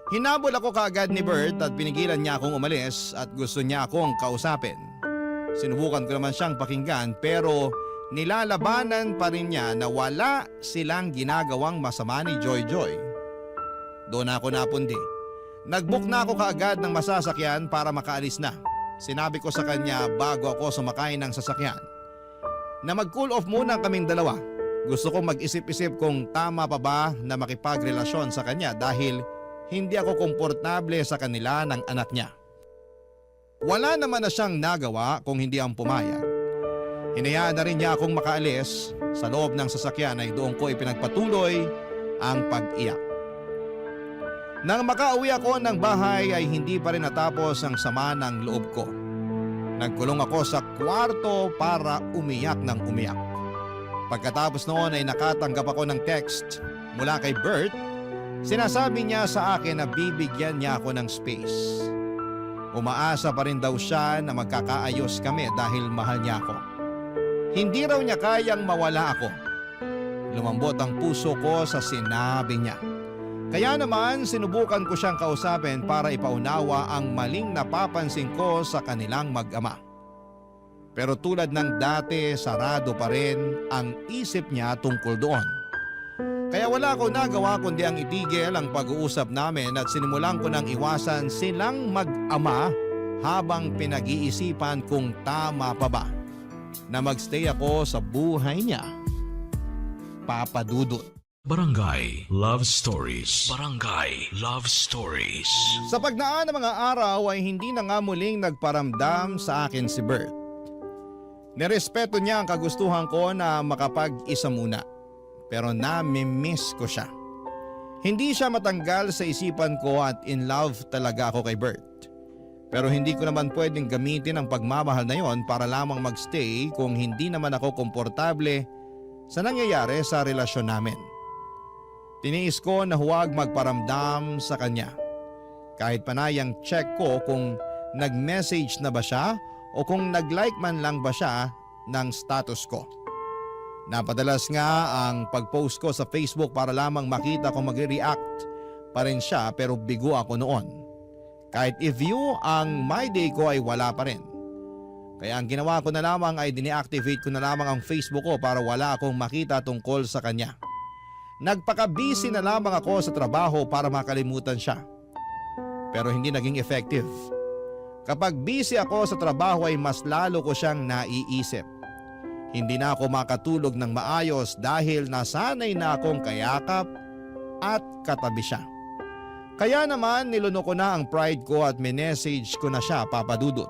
Hinabol ako kaagad ni Bert at pinigilan niya akong umalis at gusto niya akong kausapin. Sinubukan ko naman siyang pakinggan pero nilalabanan pa rin niya na wala silang ginagawang masama ni Joy. Doon ako napundi. Nagbook na ako kaagad ng masasakyan para makaalis na. Sinabi ko sa kanya bago ako sumakay ng sasakyan na mag-cool off muna kaming dalawa. Gusto kong mag-isip-isip kung tama pa ba na makipagrelasyon sa kanya dahil hindi ako komportable sa kanila ng anak niya. Wala naman na siyang nagawa kung hindi ang pumayag. Hinayaan na rin niya akong makaalis. Sa loob ng sasakyan ay doon ko ipinagpatuloy ang pag-iyak. Nang makauwi ako ng bahay ay hindi pa rin natapos ang sama ng loob ko. Nagkulong ako sa kwarto para umiyak ng umiyak. Pagkatapos noon ay nakatanggap ako ng text mula kay Bert. Sinasabi niya sa akin na bibigyan niya ako ng space. Umaasa pa rin daw siya na magkakaayos kami dahil mahal niya ako. Hindi raw niya kayang mawala ako. Lumambot ang puso ko sa sinabi niya. Kaya naman sinubukan ko siyang kausapin para ipaunawa ang maling napapansin ko sa kanilang mag-ama. Pero tulad ng dati, sarado pa rin ang isip niya tungkol doon. Kaya wala ko nagawa kundi ang itigil ang pag-uusap namin at sinimulan ko nang iwasan silang mag-ama habang pinag-iisipan kung tama pa ba na magstay ako sa buhay niya. Papa Dudut. Barangay Love Stories. Barangay Love Stories. Sa pagdaan ng mga araw ay hindi na nga muling nagparamdam sa akin si Bert. Nirespeto niya ang kagustuhan ko na makapag-isa muna. Pero nami-miss ko siya. Hindi siya matanggal sa isipan ko at in love talaga ako kay Bert. Pero hindi ko naman pwedeng gamitin ang pagmamahal na yon para lamang magstay kung hindi naman ako komportable sa nangyayari sa relasyon namin. Tiniis ko na huwag magparamdam sa kanya. Kahit panayang check ko kung nag-message na ba siya o kung nag-like man lang ba siya ng status ko. Napadalas nga ang pag-post ko sa Facebook para lamang makita kung magre-react pa rin siya pero bigo ako noon. Kahit i-view ang my day ko ay wala pa rin. Kaya ang ginawa ko na lamang ay dine-activate ko na lamang ang Facebook ko para wala akong makita tungkol sa kanya. Nagpaka-busy na lamang ako sa trabaho para makalimutan siya. Pero hindi naging effective. Kapag busy ako sa trabaho ay mas lalo ko siyang naiisip. Hindi na ako makatulog ng maayos dahil nasanay na akong kayakap at katabi siya. Kaya naman nilunok ko na ang pride ko at minessage ko na siya, Papa Dudut.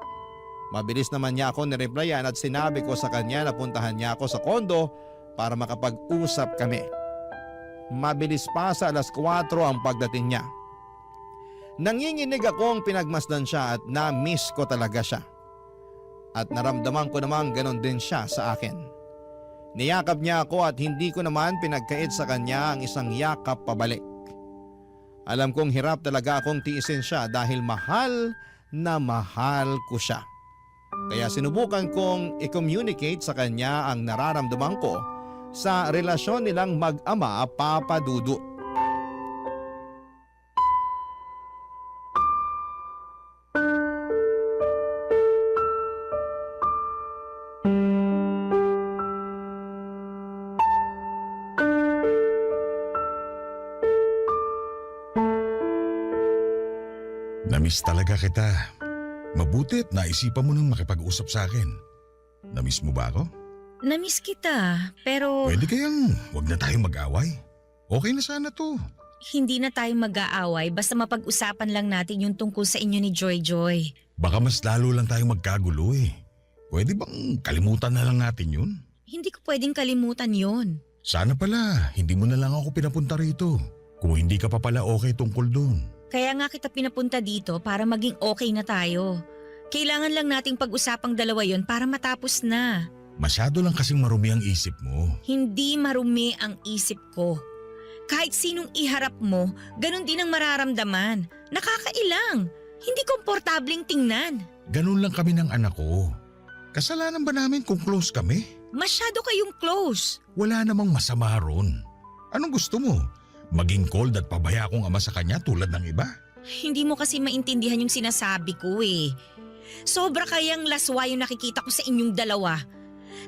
Mabilis naman niya ako nireplyan at sinabi ko sa kanya na puntahan niya ako sa kondo para makapag-usap kami. Mabilis pa sa 4:00 ang pagdating niya. Nanginginig akong pinagmasdan siya at na-miss ko talaga siya. At naramdaman ko namang ganon din siya sa akin. Niyakap niya ako at hindi ko naman pinagkait sa kanya ang isang yakap pabalik. Alam kong hirap talaga akong tiisin siya dahil mahal na mahal ko siya. Kaya sinubukan kong i-communicate sa kanya ang nararamdaman ko sa relasyon nilang mag-ama, Papa Dudut. Namiss talaga kita. Mabutit naisipan mo nang makipag-usap sa akin. Namiss mo ba ako? Namiss kita, pero Pwede kayang wag na tayong mag-away. Okay na sana to. hindi na tayo mag-aaway basta mapag-usapan lang natin yung tungkol sa inyo ni Joy Joy. Baka mas lalo lang tayong magkagulo eh. Pwede bang kalimutan na lang natin yun? Hindi ko pwedeng kalimutan yon. Sana pala, hindi mo na lang ako pinapunta rito. Kung hindi ka pa pala okay tungkol doon. Kaya nga kita pinapunta dito para maging okay na tayo. Kailangan lang nating pag-usapang dalawa yon para matapos na. Masyado lang kasing marumi ang isip mo. Hindi marumi ang isip ko. Kahit sinong iharap mo, ganun din ang mararamdaman. Nakakailang. Hindi komportabling tingnan. Ganun lang kami ng anak ko. Kasalanan ba namin kung close kami? Masyado kayong close. Wala namang masama ron. Anong gusto mo? Maging cold at pabaya akong ama sa kanya tulad ng iba? Hindi mo kasi maintindihan yung sinasabi ko eh. Sobra kayang laswa yung nakikita ko sa inyong dalawa.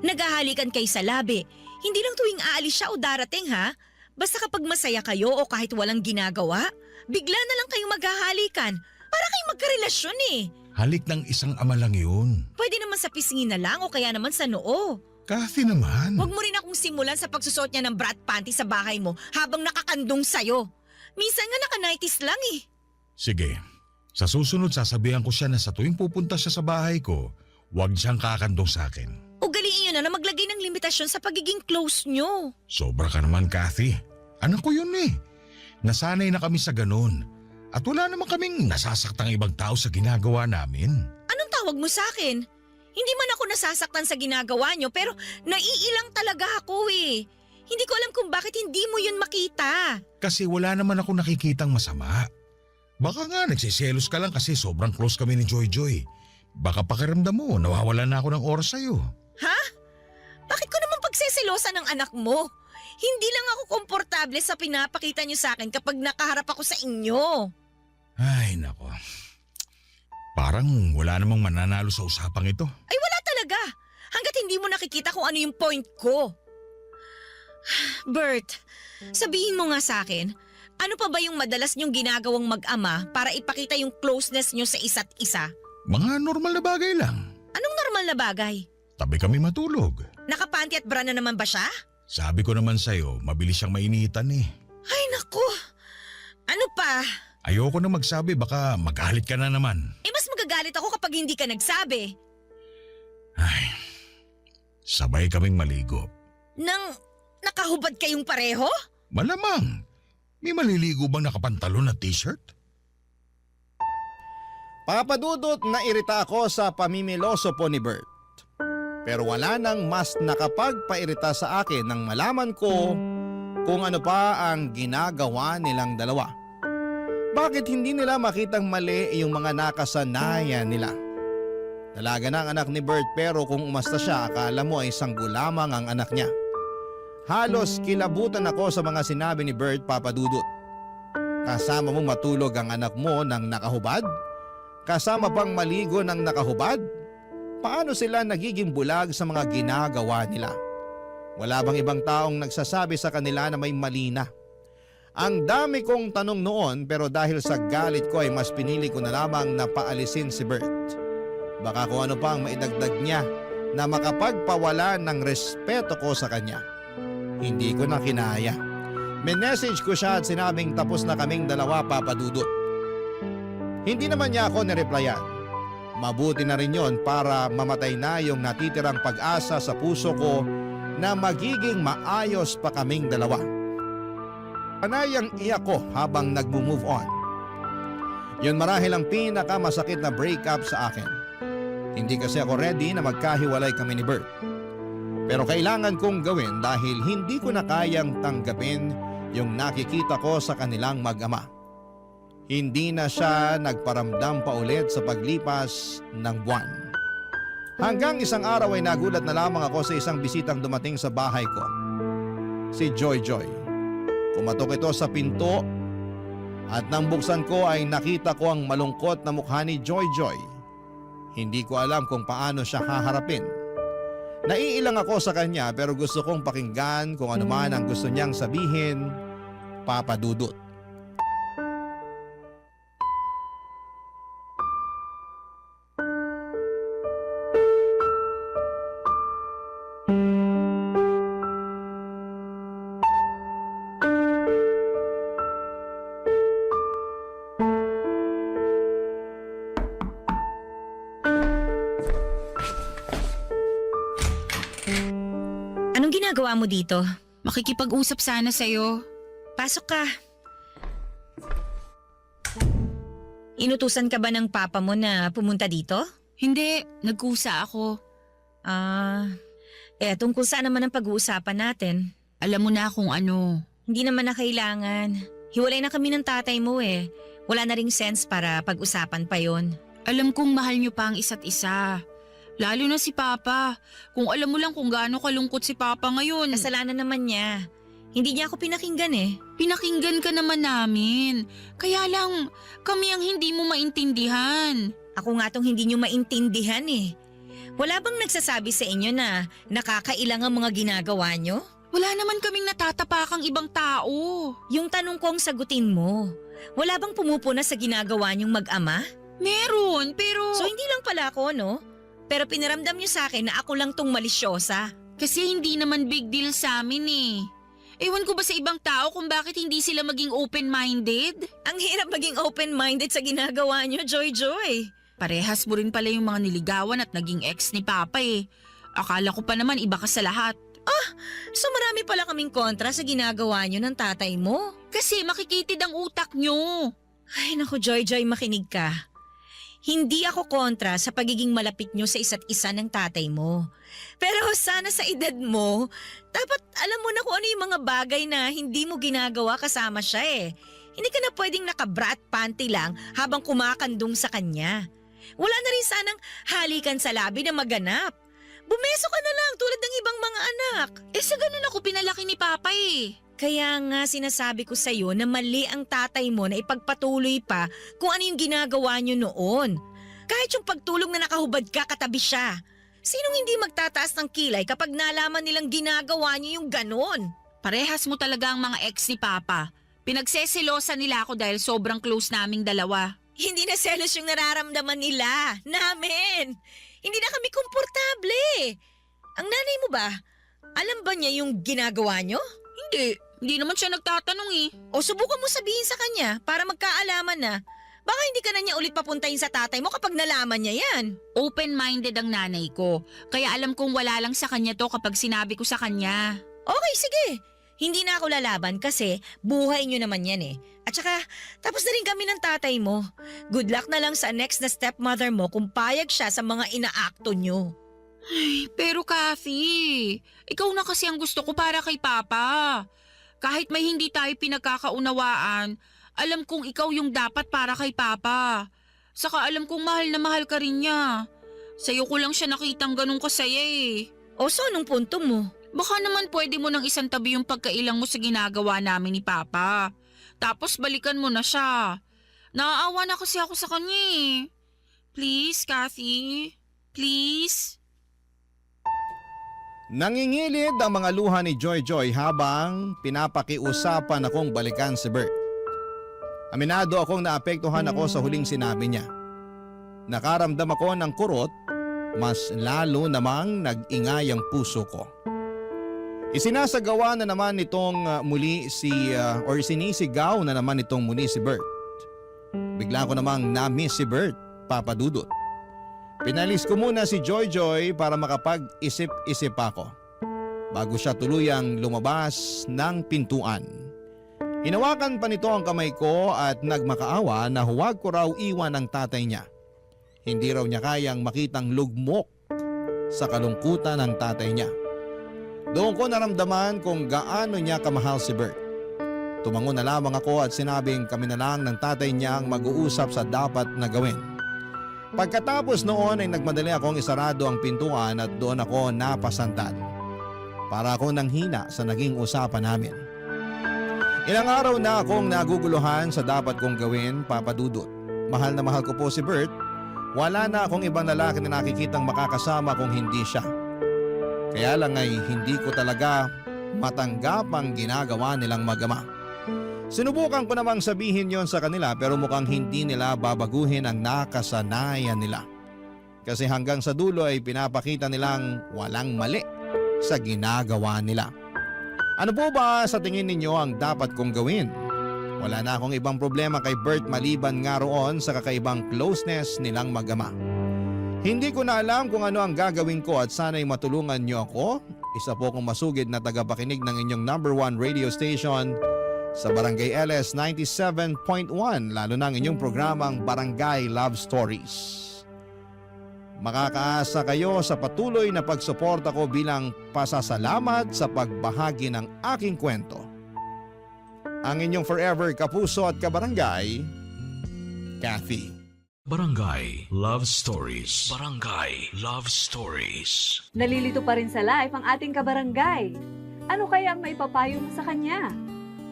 Naghahalikan kayo sa labi. Hindi lang tuwing aalis siya o darating ha. Basta kapag masaya kayo o kahit walang ginagawa, bigla na lang kayong maghahalikan. Para kayong magkarelasyon eh. Halik ng isang ama lang yun. Pwede naman sa pisngi na lang o kaya naman sa noo. Kathy naman. Huwag mo rin akong simulan sa pagsusot niya ng brat panty sa bahay mo habang nakakandong sa'yo. Minsan nga naka-nighties lang eh. Sige, sa susunod sasabihan ko siya na sa tuwing pupunta siya sa bahay ko, huwag siyang kakandong sa akin. Ugaliin nyo na maglagay ng limitasyon sa pagiging close nyo. Sobra ka naman, Kathy. Anak ko yun eh. Nasanay na kami sa ganun. At wala naman kaming nasasaktang ibang tao sa ginagawa namin. Anong tawag mo sa akin? Hindi man ako nasasaktan sa ginagawa nyo pero naiilang talaga ako eh. Hindi ko alam kung bakit hindi mo yun makita. Kasi wala naman ako nakikitang masama. Baka nga nagsiselos ka lang kasi sobrang close kami ni Joy Joy. Baka pakiramdam mo, nawawala na ako ng oras sa'yo. Ha? Bakit ko naman pagsisilosa ng anak mo? Hindi lang ako komportable sa pinapakita nyo sa akin kapag nakaharap ako sa inyo. Ay, nako. Parang wala namang mananalo sa usapang ito. Ay wala talaga. Hanggat hindi mo nakikita kung ano yung point ko. Bert, sabihin mo nga sa akin, ano pa ba yung madalas nyong ginagawang mag-ama para ipakita yung closeness nyo sa isa't isa? Mga normal na bagay lang. Anong normal na bagay? Tabi kami matulog. Nakapanty at bra na naman ba siya? Sabi ko naman sa'yo, mabilis siyang mainitan eh. Ay naku, ano pa? Ayoko na magsabi, baka magalit ka na naman. Eh mas magagalit ako kapag hindi ka nagsabi. Ay, sabay kaming maligo. Nang nakahubad kayong pareho? Malamang. May maliligo bang nakapantalon at t-shirt? Papadudot na irita ako sa pamimiloso po ni Bert. Pero wala nang mas nakapagpairita sa akin nang malaman ko kung ano pa ang ginagawa nilang dalawa. Bakit hindi nila makitang mali yung mga nakasanayan nila? Dalaga na ang anak ni Bert pero kung umasta siya akala mo ay sanggol lamang ang anak niya. Halos kilabutan ako sa mga sinabi ni Bert, Papadudot. Kasama mo matulog ang anak mo nang nakahubad? Kasama pang maligo ng nakahubad? Paano sila nagiging bulag sa mga ginagawa nila? Wala bang ibang taong nagsasabi sa kanila na may mali na? Ang dami kong tanong noon pero dahil sa galit ko ay mas pinili ko na lamang na paalisin si Bert. Baka kung ano pang maidagdag niya na makapagpawala ng respeto ko sa kanya. Hindi ko na kinaya. Minessage ko siya at sinabing tapos na kaming dalawa, Papadudot. Hindi naman niya ako nireplyan. Mabuti na rin yon para mamatay na yung natitirang pag-asa sa puso ko na magiging maayos pa kaming dalawa. Panayang iyak ko habang nagmo-move on. Yun marahil ang pinakamasakit na breakup sa akin. Hindi kasi ako ready na magkahiwalay kami ni Bert. Pero kailangan kong gawin dahil hindi ko na kayang tanggapin yung nakikita ko sa kanilang mag-ama. Hindi na siya nagparamdam pa ulit sa paglipas ng buwan. Hanggang isang araw ay nagulat na lamang ako sa isang bisitang dumating sa bahay ko. Si Joy Joy. Kumatok ito sa pinto at nang buksan ko ay nakita ko ang malungkot na mukha ni Joy Joy. Hindi ko alam kung paano siya haharapin. Naiilang ako sa kanya pero gusto kong pakinggan kung ano man ang gusto niyang sabihin, Papa Dudut. Anong ginagawa mo dito? Makikipag-usap sana sa'yo. Pasok ka. Inutusan ka ba ng papa mo na pumunta dito? Hindi, nagkusa ako. Tungkol saan naman ang pag-uusapan natin? Alam mo na kung ano. Hindi naman na kailangan. Hiwalay na kami ng tatay mo eh. Wala na ring sense para pag-usapan pa yon. Alam kong mahal niyo pa ang isa't isa. Lalo na si Papa. Kung alam mo lang kung gaano kalungkot si Papa ngayon. Kasalanan naman niya. Hindi niya ako pinakinggan eh. Pinakinggan ka naman namin. Kaya lang, kami ang hindi mo maintindihan. Ako nga tong hindi niyo maintindihan eh. Wala bang nagsasabi sa inyo na nakakailang ang mga ginagawa niyo? Wala naman kaming natatapakang ibang tao. Yung tanong ko ang sagutin mo. Wala bang pumupuna sa ginagawa niyong mag-ama? Meron, pero... So hindi lang pala ako, no? Pero pinaramdam niyo sa akin na ako lang tong malisyosa. Kasi hindi naman big deal sa amin eh. Ewan ko ba sa ibang tao kung bakit hindi sila maging open-minded? Ang hirap maging open-minded sa ginagawa niyo, Joy Joy. Parehas mo rin pala yung mga niligawan at naging ex ni Papa eh. Akala ko pa naman iba ka sa lahat. So marami pala kaming kontra sa ginagawa niyo ng tatay mo. Kasi makikitid ang utak nyo. Ay naku Joy Joy, makinig ka. Hindi ako kontra sa pagiging malapit nyo sa isa't isa ng tatay mo. Pero sana sa edad mo, dapat alam mo na kung ano yung mga bagay na hindi mo ginagawa kasama siya eh. Hindi ka na pwedeng naka-bra at panty lang habang kumakandong sa kanya. Wala na rin sanang halikan sa labi na maganap. Bumeso ka na lang tulad ng ibang mga anak. Sa ganun ako pinalaki ni Papa eh. Kaya nga sinasabi ko sa'yo na mali ang tatay mo na ipagpatuloy pa kung ano yung ginagawa niyo noon. Kahit yung pagtulog na nakahubad ka katabi siya. Sinong hindi magtataas ng kilay kapag nalaman nilang ginagawa niyo yung ganon? Parehas mo talaga ang mga ex ni Papa. Pinagseselosa nila ako dahil sobrang close naming dalawa. Hindi na selos yung nararamdaman nila. Namin. Hindi na kami komportable. Ang nanay mo ba, alam ba niya yung ginagawa niyo? Hindi naman siya nagtatanong eh. O subukan mo sabihin sa kanya para magkaalaman na. Baka hindi ka na niya ulit papuntahin sa tatay mo kapag nalaman niya yan. Open-minded ang nanay ko. Kaya alam kong wala lang sa kanya to kapag sinabi ko sa kanya. Okay, sige. Hindi na ako lalaban kasi buhay niyo naman yan eh. At saka, tapos na rin kami ng tatay mo. Good luck na lang sa next na stepmother mo kung payag siya sa mga inaakto niyo. Pero Kathy, ikaw na kasi ang gusto ko para kay Papa. Kahit may hindi tayo pinagkakaunawaan, alam kong ikaw yung dapat para kay Papa. Saka alam kong mahal na mahal ka rin niya. Sa'yo ko lang siya nakitang ganun kasaya eh. O so anong punto mo? Baka naman pwede mo nang isang tabi yung pagkailang mo sa ginagawa namin ni Papa. Tapos balikan mo na siya. Naaawa na kasi ako sa kanya eh. Please, Kathy. Please. Nangingilid ang mga luha ni Joy Joy habang pinapakiusapan akong balikan si Bert. Aminado akong naapektuhan ako sa huling sinabi niya. Nakaramdam ako ng kurot, mas lalo namang nag-ingay ang puso ko. Isinasagawa na naman nitong sinisigaw na naman nitong muli si Bert. Bigla ko namang na-miss si Bert, Papa Dudut. Pinalis ko muna si Joy Joy para makapag-isip-isip ako bago siya tuluyang lumabas ng pintuan. Hinawakan pa nito ang kamay ko at nagmakaawa na huwag ko raw iwan ang tatay niya. Hindi raw niya kayang makitang lugmok sa kalungkutan ng tatay niya. Doon ko naramdaman kung gaano niya kamahal si Bert. Tumango na lamang ako at sinabing kami na lang ng tatay niya ang mag-uusap sa dapat na gawin. Pagkatapos noon ay nagmadali akong isarado ang pintuan at doon ako napasantad. Para ako nanghina sa naging usapan namin. Ilang araw na akong naguguluhan sa dapat kong gawin, Papa Dudut. Mahal na mahal ko po si Bert. Wala na akong ibang lalaki na nakikitang makakasama kung hindi siya. Kaya lang ay hindi ko talaga matanggap ang ginagawa nilang mag-ama. Sinubukan ko namang sabihin yon sa kanila pero mukhang hindi nila babaguhin ang nakasanayan nila. Kasi hanggang sa dulo ay pinapakita nilang walang mali sa ginagawa nila. Ano po ba sa tingin ninyo ang dapat kong gawin? Wala na akong ibang problema kay Bert maliban nga roon sa kakaibang closeness nilang mag-ama. Hindi ko na alam kung ano ang gagawin ko at sana'y matulungan niyo ako. Isa po akong masugid na tagapakinig ng inyong #1 radio station sa Barangay LS 97.1, lalo na ang inyong programang Barangay Love Stories. Makakaasa kayo sa patuloy na pagsuporta ko bilang pasasalamat sa pagbahagi ng aking kwento. Ang inyong forever kapuso at kabarangay, Kathy. Barangay Love Stories. Barangay Love Stories. Nalilito pa rin sa life ang ating kabarangay. Ano kaya ang maipapayo mo sa kanya?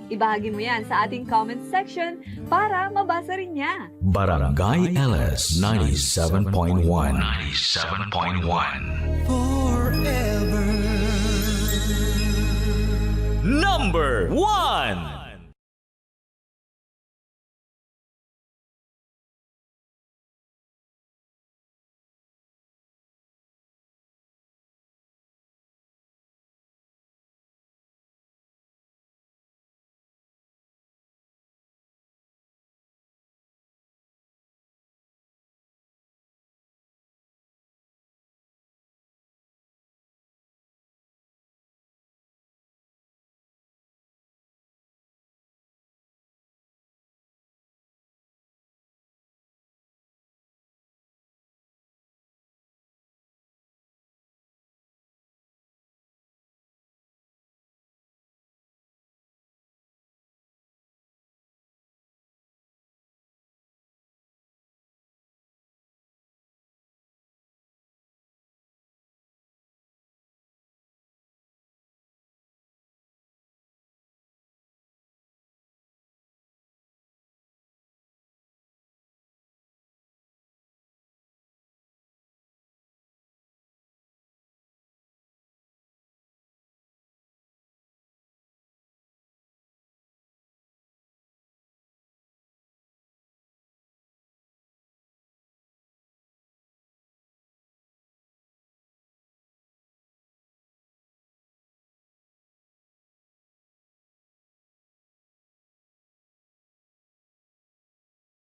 Ibahagi mo yan sa ating comment section para mabasa rin niya. Barangay LS 97.1. 97.1. Number 1.